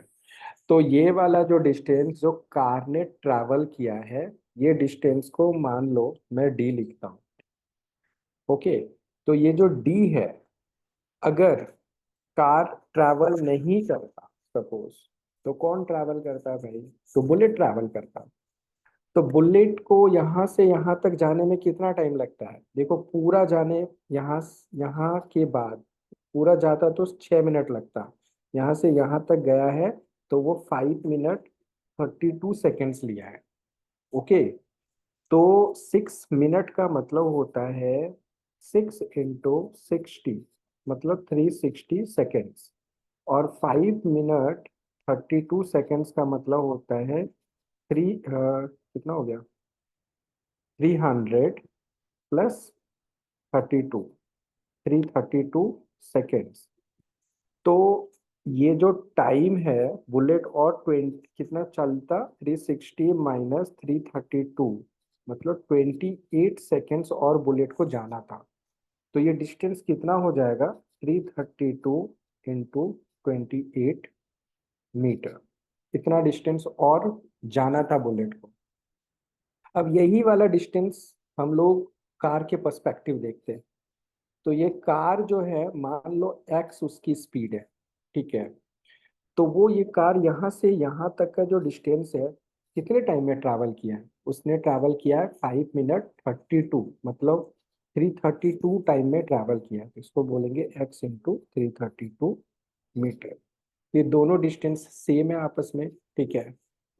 S1: तो ये वाला जो डिस्टेंस जो कार ने ट्रैवल किया है, ये डिस्टेंस को मान लो मैं डी लिखता हूँ, ओके। तो ये जो डी है, अगर कार ट्रैवल नहीं करता सपोज, तो कौन ट्रैवल करता है भाई? तो बुलेट ट्रैवल करता। तो बुलेट को यहाँ से यहाँ तक जाने में कितना टाइम लगता है? देखो पूरा जाने, यहाँ यहाँ के बाद पूरा जाता तो 6 मिनट लगता, यहाँ से यहाँ तक गया है तो वो 5 मिनट 32 सेकेंड्स लिया है, ओके। तो 6 मिनट का मतलब होता है 6 × 60, मतलब 360 सेकेंड्स। और 5 मिनट 32 सेकेंड्स का मतलब होता है कितना हो गया, 300 + 32, 332 सेकेंड्स। तो ये जो टाइम है बुलेट और 20 कितना चलता, 360 - 332, मतलब 28 सेकेंड्स और बुलेट को जाना था। तो ये डिस्टेंस कितना हो जाएगा, 332 × 28 मीटर। इतना डिस्टेंस और जाना था बुलेट को। अब यही वाला डिस्टेंस हम लोग कार के पर्सपेक्टिव देखते हैं। तो ये कार जो है, मान लो एक्स उसकी स्पीड है, ठीक है। तो वो ये कार यहाँ से यहाँ तक का जो डिस्टेंस है, कितने टाइम में ट्रैवल किया है? उसने ट्रैवल किया है 5 मिनट 32, मतलब 332 टाइम में ट्रैवल किया है। इसको बोलेंगे x × 332 मीटर। ये दोनों डिस्टेंस सेम है आपस में, ठीक है।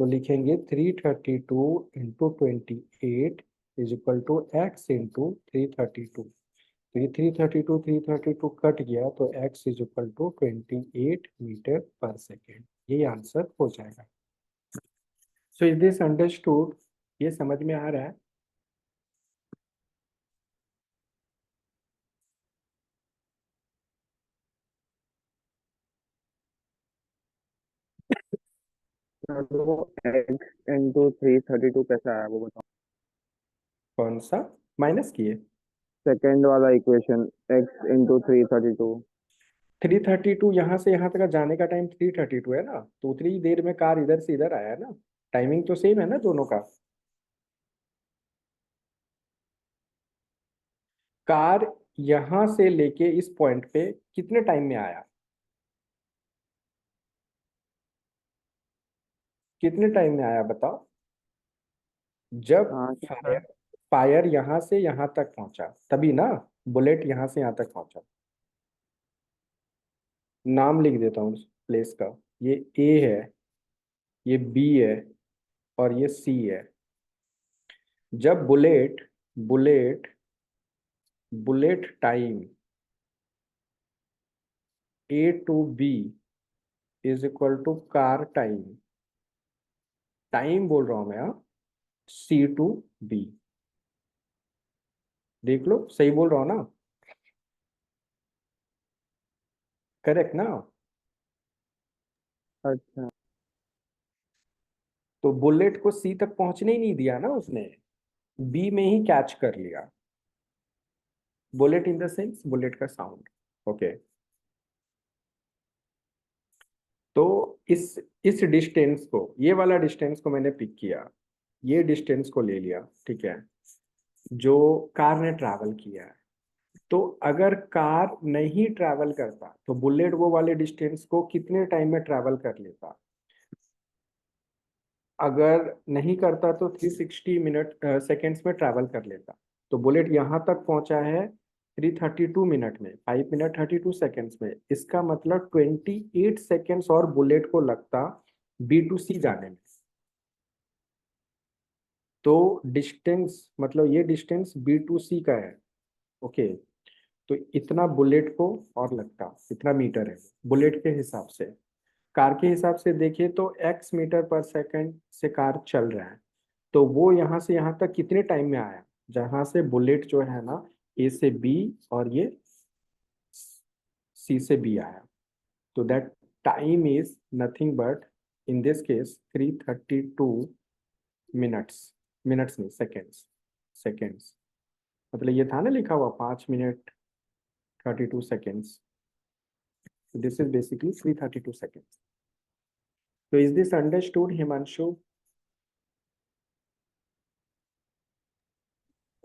S1: तो लिखेंगे 332 × 28 = x × 332। तो ये 332 कट गया तो x = 28 मीटर/सेकेंड, ये आंसर हो जाएगा। So is this understood? ये समझ में आ रहा है?
S8: तो x × 332 कैसा आया वो बताओ।
S1: कौन सा माइनस किए?
S8: सेकंड वाला इक्वेशन, x × 332।
S1: 332 यहाँ से यहाँ तक का जाने का टाइम 332 है ना, तो उतनी ही देर में कार इधर से इधर आया है ना। टाइमिंग तो सेम है ना दोनों का। कार यहाँ से लेके इस पॉइंट पे कितने टाइम में आया? कितने टाइम में आया बताओ? जब
S8: हाँ क्या था?
S1: फायर फायर यहाँ से यहाँ तक पहुंचा तभी ना, बुलेट यहाँ से यहाँ तक पहुंचा। नाम लिख देता हूँ उस प्लेस का। ये ए है, ये बी है, और ये सी है। जब bullet bullet bullet time A to B = car time, time बोल रहा हूं मैं, हाँ, सी टू बी। देख लो सही बोल रहा हूँ ना, करेक्ट ना?
S8: अच्छा।
S1: तो बुलेट को सी तक पहुंचने ही नहीं दिया ना उसने, बी में ही कैच कर लिया। Bullet in the sense bullet का साउंड, ओके। तो इस डिस्टेंस को, ये वाला डिस्टेंस को मैंने पिक किया, ये डिस्टेंस को ले लिया, ठीक है, जो कार ने ट्रैवल किया है। तो अगर कार नहीं ट्रैवल करता तो बुलेट वो वाले डिस्टेंस को कितने टाइम में ट्रैवल कर लेता? अगर नहीं करता तो 360 सेकेंड्स में ट्रैवल कर लेता। तो बुलेट यहाँ तक पहुंचा है 332 मिनट में, 5 मिनट 32 सेकेंड्स में। इसका मतलब 28 सेकेंड्स और बुलेट को लगता बी टू सी जाने में। तो डिस्टेंस मतलब ये डिस्टेंस बी टू सी का है, ओके। तो इतना बुलेट को और लगता, इतना मीटर है बुलेट के हिसाब से। कार के हिसाब से देखें तो x मीटर/सेकंड से कार चल रहा है, तो वो यहाँ से यहाँ तक कितने टाइम में आया? जहां से बुलेट जो है ना, ए से बी और ये सी से बी आया, तो that time is nothing but in this case 3:32 minutes नहीं, सेकेंड्स मतलब ये था ना लिखा हुआ 5 minute 32 seconds, this is basically 3:32 seconds. So is this understood, Himanshu?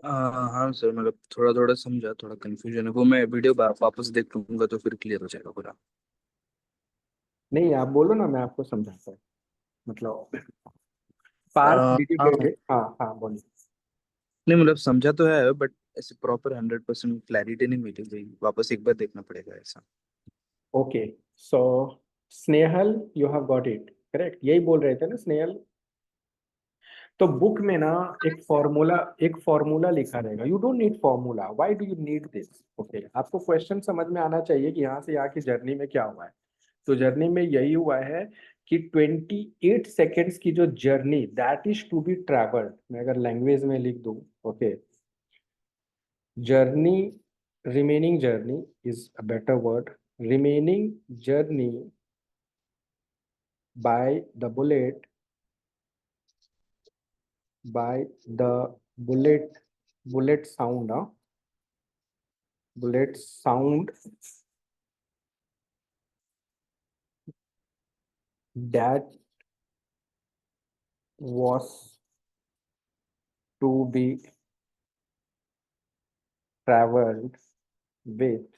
S2: हाँ सर, मतलब थोड़ा थोड़ा समझा, थोड़ा कंफ्यूजन है, वो मैं वीडियो वापस देख लूंगा तो फिर क्लियर हो जाएगा पूरा।
S1: नहीं, आप बोलो ना, मैं आपको समझाता हूँ। मतलब पार्थ, डिड यू
S2: हाँ,
S1: गेट इट? हाँ हाँ, बोलिए।
S2: नहीं मतलब समझा तो है, बट ऐसे प्रॉपर 100% क्लैरिटी नहीं मिली भाई, वापस एक बार देखना पड़ेगा ऐसा।
S1: Okay, so Snehal, you have got it correct, यही बोल रहे थे ना स्नेहल? तो बुक में ना एक फॉर्मूला लिखा रहेगा, you don't need formula, why do you need this? Okay, आपको क्वेश्चन समझ में आना चाहिए कि यहाँ से यहाँ की जर्नी में क्या हुआ है। तो जर्नी में यही हुआ है कि 28 सेकेंड्स की जो journey that is to be travelled, मैं अगर लैंग्वेज में लिख दूं, okay, journey, remaining journey is a better word, remaining journey by the bullet, by the bullet sound, bullet sound that was to be traveled with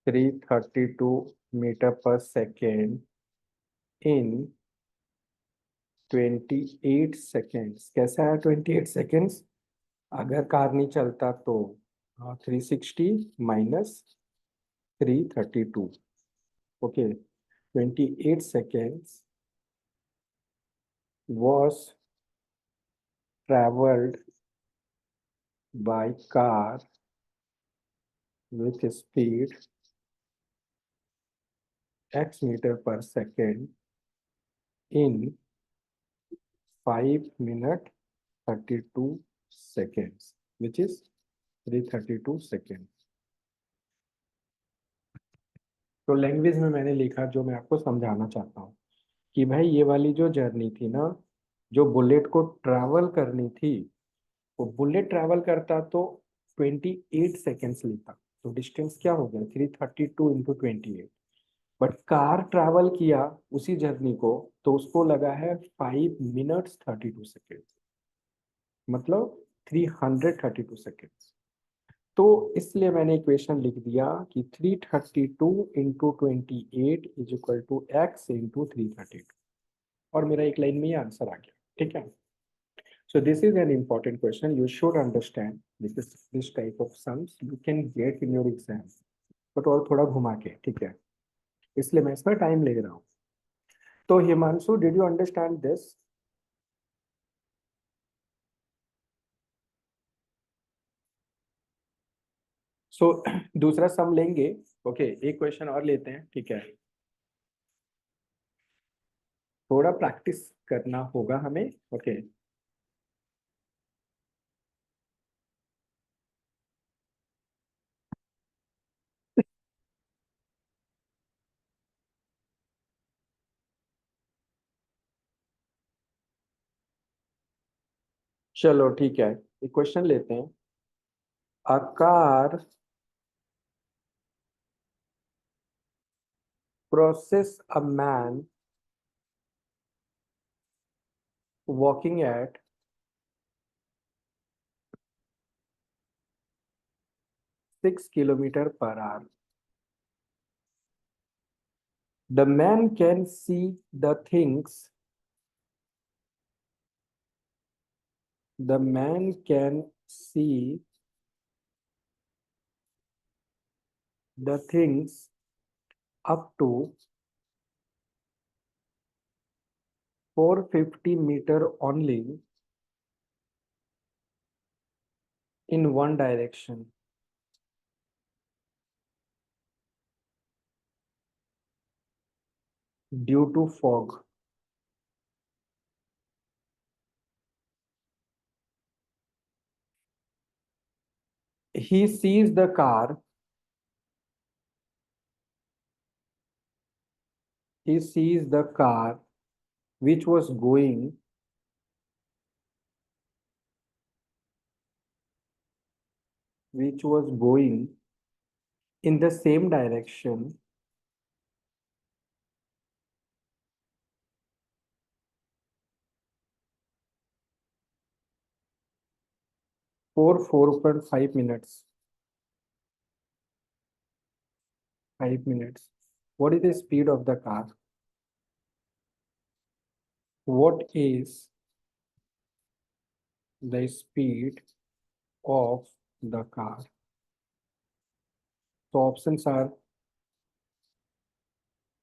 S1: 332 meter per second in 28 seconds. कैसा है 28 seconds? अगर car नहीं चलता तो 360 minus 332, okay, 28 seconds was traveled by car with speed x meter per second in 5 minute 32 seconds, which is 332 seconds. तो language में मैंने लिखा जो मैं आपको समझाना चाहता हूँ कि भाई ये वाली जो जर्नी थी ना, जो बुलेट को ट्रैवल करनी थी, वो बुलेट ट्रैवल करता तो 28 सेकेंड्स लेता, तो डिस्टेंस क्या हो गया 332 इंटू 28। बट कार ट्रैवल किया उसी जर्नी को तो उसको लगा है 5 minutes 32 seconds, मतलब 332 seconds। तो इसलिए मैंने इक्वेशन लिख दिया कि 332 into 28 is equal to x into 332, और मेरा एक लाइन में ही आंसर आ गया। ठीक है, so this is an important question, you should understand because this type of sums you can get in your exam, but और थोड़ा घुमा के, ठीक है, इसलिए मैं इसमें टाइम ले रहा हूँ। तो Himanshu, did you understand this? So दूसरा सम लेंगे, ओके, एक क्वेश्चन और लेते हैं, ठीक है, थोड़ा प्रैक्टिस करना होगा हमें, ओके। चलो ठीक है, एक क्वेश्चन लेते हैं। A car crosses a man walking at 6 kilometers per hour. The man can see the things. The man can see the things up to 450 meter only in one direction due to fog. He sees the car he sees the car which was going in the same direction for 4.5 minutes. 5 minutes. What is the speed of the car? What is the speed of the car? So options are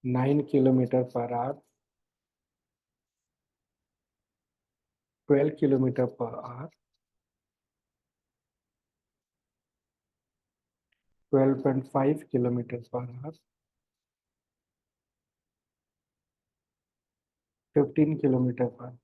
S1: 9 kilometer per hour, 12 kilometer per hour, 12.5 kilometers per hour, 15 kilometer per hour.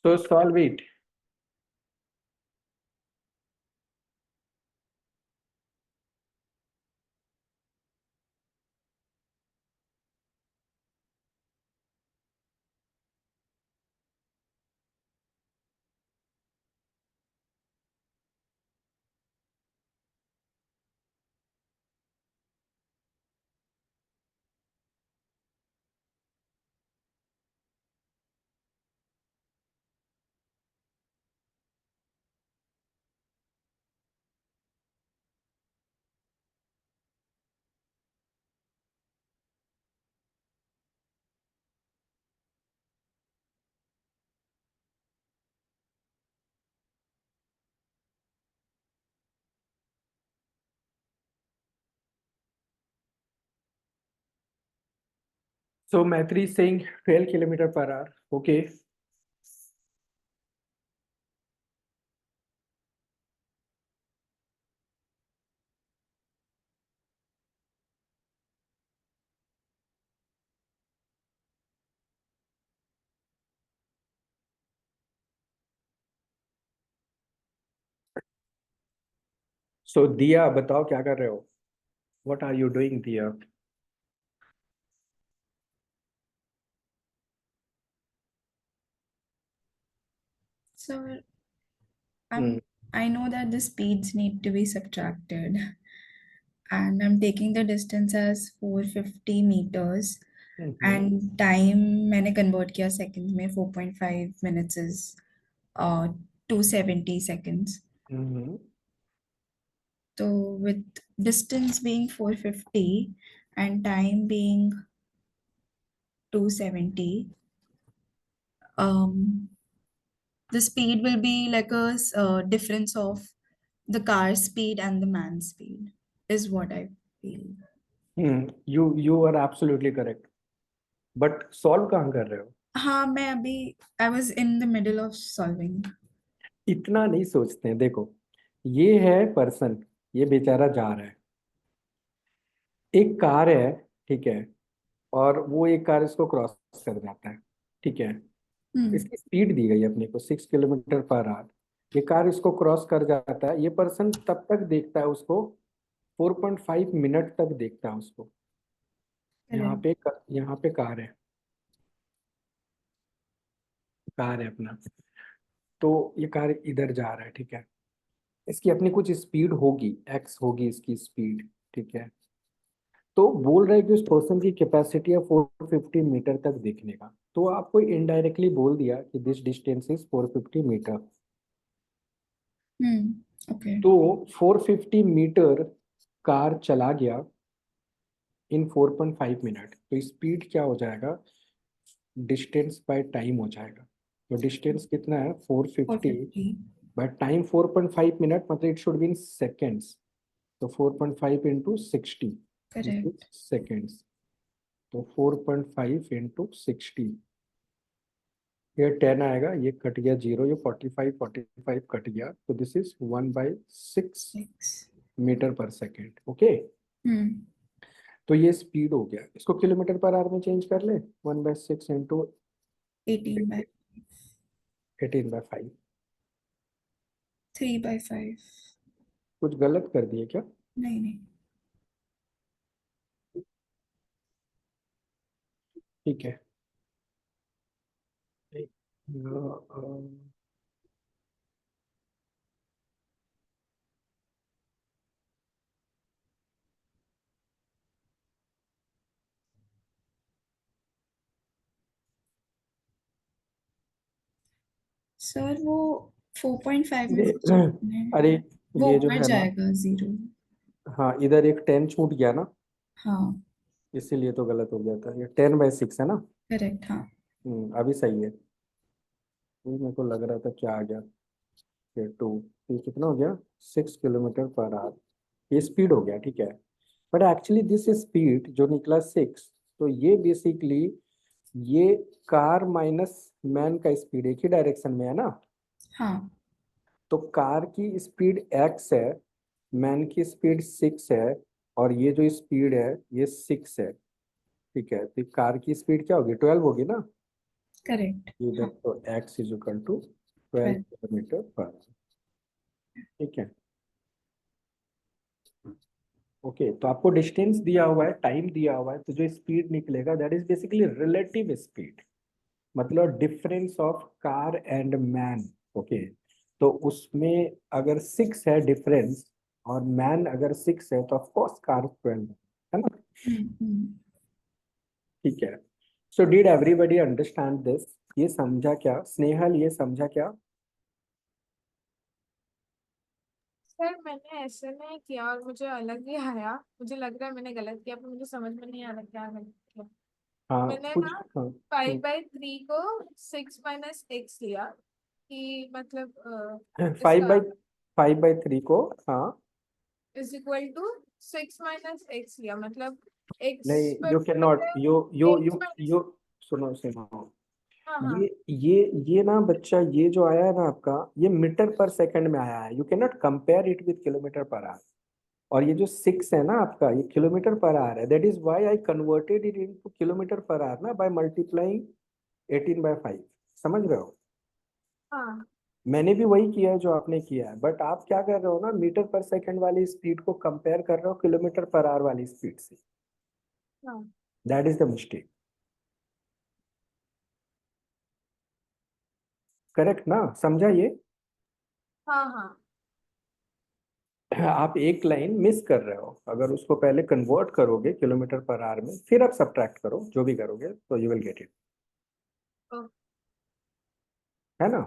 S1: So solve it. So Maitri is saying 12 kilometer per hour. Okay. So दिया बताओ क्या कर रहे हो? What are you doing, दिया?
S4: So
S1: Hmm.
S4: I know that the speeds need to be subtracted, and I'm taking the distance as 450 meters, and time मैंने convert किया seconds में 4.5 minutes is 270 seconds. So with distance being 450 and time being 270, the speed will be like a difference of the car speed and the man speed is what I feel.
S1: You are absolutely correct. But solve कहाँ कर रहे हो?
S4: हाँ मैं अभी I was in the middle of solving.
S1: इतना नहीं सोचते हैं. देखो ये है पर्सन, ये बेचारा जा रहा है, एक कार है, ठीक है, और वो एक कार इसको क्रॉस कर जाता है, ठीक है.
S4: Hmm.
S1: इसकी स्पीड दी गई है अपने को 6 किलोमीटर पर आवर. ये कार इसको क्रॉस कर जाता है, ये पर्सन तब तक देखता है उसको 4.5 मिनट तक देखता है उसको। यहाँ पे कार है, कार है अपना, तो ये कार इधर जा रहा है, ठीक है। इसकी अपनी कुछ स्पीड होगी, एक्स होगी इसकी स्पीड, ठीक है। तो बोल रहा है कि उस पर्सन की कैपेसिटी है 450 मीटर तक देखने का, तो आपको इनडायरेक्टली बोल दिया कि this distance is 450 metre.
S4: Okay.
S1: तो 450 मीटर कार चला गया इन 4.5 मिनट, तो स्पीड क्या हो जाएगा, डिस्टेंस बाय टाइम हो जाएगा। तो डिस्टेंस कितना है 450
S4: 450
S1: बाय टाइम 4.5 मिनट, मतलब it should be in seconds. तो 4.5 इंटू 60
S4: करेक्ट।
S1: सेकेंड्स, तो 4.5 इंटू 60, ये 10 आएगा, ये कट गया 0, ये 45 कट गया, तो दिस इज 1/6 मीटर पर सेकेंड। ओके, तो ये स्पीड हो गया, इसको किलोमीटर पर आवर में चेंज कर ले, 1/6 इंटू
S4: 18/5
S1: 18/5।
S4: 3/5।
S1: कुछ गलत कर दिए क्या?
S4: नहीं नहीं।
S1: ठीक है।
S4: सर वो 4.5 में से
S1: अरे अरे,
S4: वो
S1: ये जो
S4: ऊपर
S1: है ना,
S4: जाएगा 0।
S1: हाँ इधर एक 10 छूट गया ना,
S4: हाँ
S1: इसीलिए तो गलत हो गया था। ये 10/6 है ना।
S4: करेक्ट। हाँ
S1: अभी सही है। ये मेरे को लग रहा था क्या आ गया, ये 2, ये कितना हो गया, 6 किलोमीटर पर आवर, ये स्पीड हो गया, ठीक है। बट एक्चुअली दिस स्पीड जो निकला 6, तो ये बेसिकली ये कार माइनस मैन का स्पीड एक ही डायरेक्शन में है ना।
S4: हाँ
S1: तो कार की स्पीड x है, मैन की स्पीड 6 है, और ये जो स्पीड है ये 6 है, ठीक है। तो कार की स्पीड क्या होगी, 12 होगी ना।
S4: करेक्ट।
S1: इधर
S4: हाँ
S1: तो x is equal to 12
S4: 12।
S1: Kilometre per hour, ठीक है। ओके, तो आपको डिस्टेंस दिया हुआ है, टाइम दिया हुआ है, तो जो स्पीड निकलेगा that is basically relative speed, मतलब difference of car and man. Okay, तो उसमें अगर 6 है डिफरेंस और मैन अगर 6 है, तो ऑफ कोर्स कार 12 है ना, ठीक है। So did everybody understand this? ये समझा क्या स्नेहल, ये समझा क्या?
S7: सर मैंने ऐसे नहीं किया और मुझे अलग ही आया, मुझे लग रहा है मैंने गलत किया, पर मुझे समझ में नहीं आ रहा क्या गलत किया।
S1: हाँ
S7: मैंने
S1: कुछ,
S7: ना
S1: हाँ
S7: 5/3 को 6 - x लिया, कि मतलब
S1: 5
S7: इसका
S1: बाई 5/3 को, हाँ
S7: इज इक्वल टू 6 - x लिया, मतलब x
S1: नहीं,
S7: पर
S1: यू कैन नॉट,
S7: मतलब
S1: you you
S7: x
S1: you
S7: minus.
S1: You सुनो सुनो,
S7: हाँ हाँ
S1: ये ना बच्चा, ये जो आया है ना आपका, ये मीटर पर सेकंड में आया है, you can not compare it with kilometre per our. और ये जो 6 है ना आपका, ये किलोमीटर पर आवर है, that is why I converted it into kilometre per our ना, बाय मल्टीप्लाइंग 18/5। समझ रहे हो?
S7: हाँ
S1: मैंने भी वही किया है जो आपने किया है, बट आप क्या कर रहे हो ना, मीटर पर सेकंड वाली स्पीड को कंपेयर कर रहे हो किलोमीटर पर आवर वाली स्पीड से,
S7: हाँ
S1: that is the mistake. Correct ना, समझा ये?
S7: हाँ हाँ।
S1: आप एक लाइन मिस कर रहे हो, अगर उसको पहले कन्वर्ट करोगे किलोमीटर पर आवर में, फिर आप सब्ट्रैक्ट करो, जो भी करोगे, तो you will get it,
S7: okay.
S1: है ना।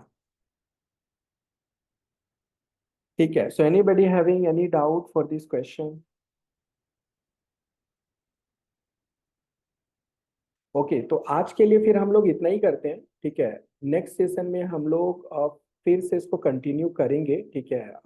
S1: ठीक है, so anybody having any doubt for this question? Okay, तो आज के लिए फिर हम लोग इतना ही करते हैं, ठीक है। नेक्स्ट सेशन में हम लोग फिर से इसको कंटिन्यू करेंगे, ठीक है।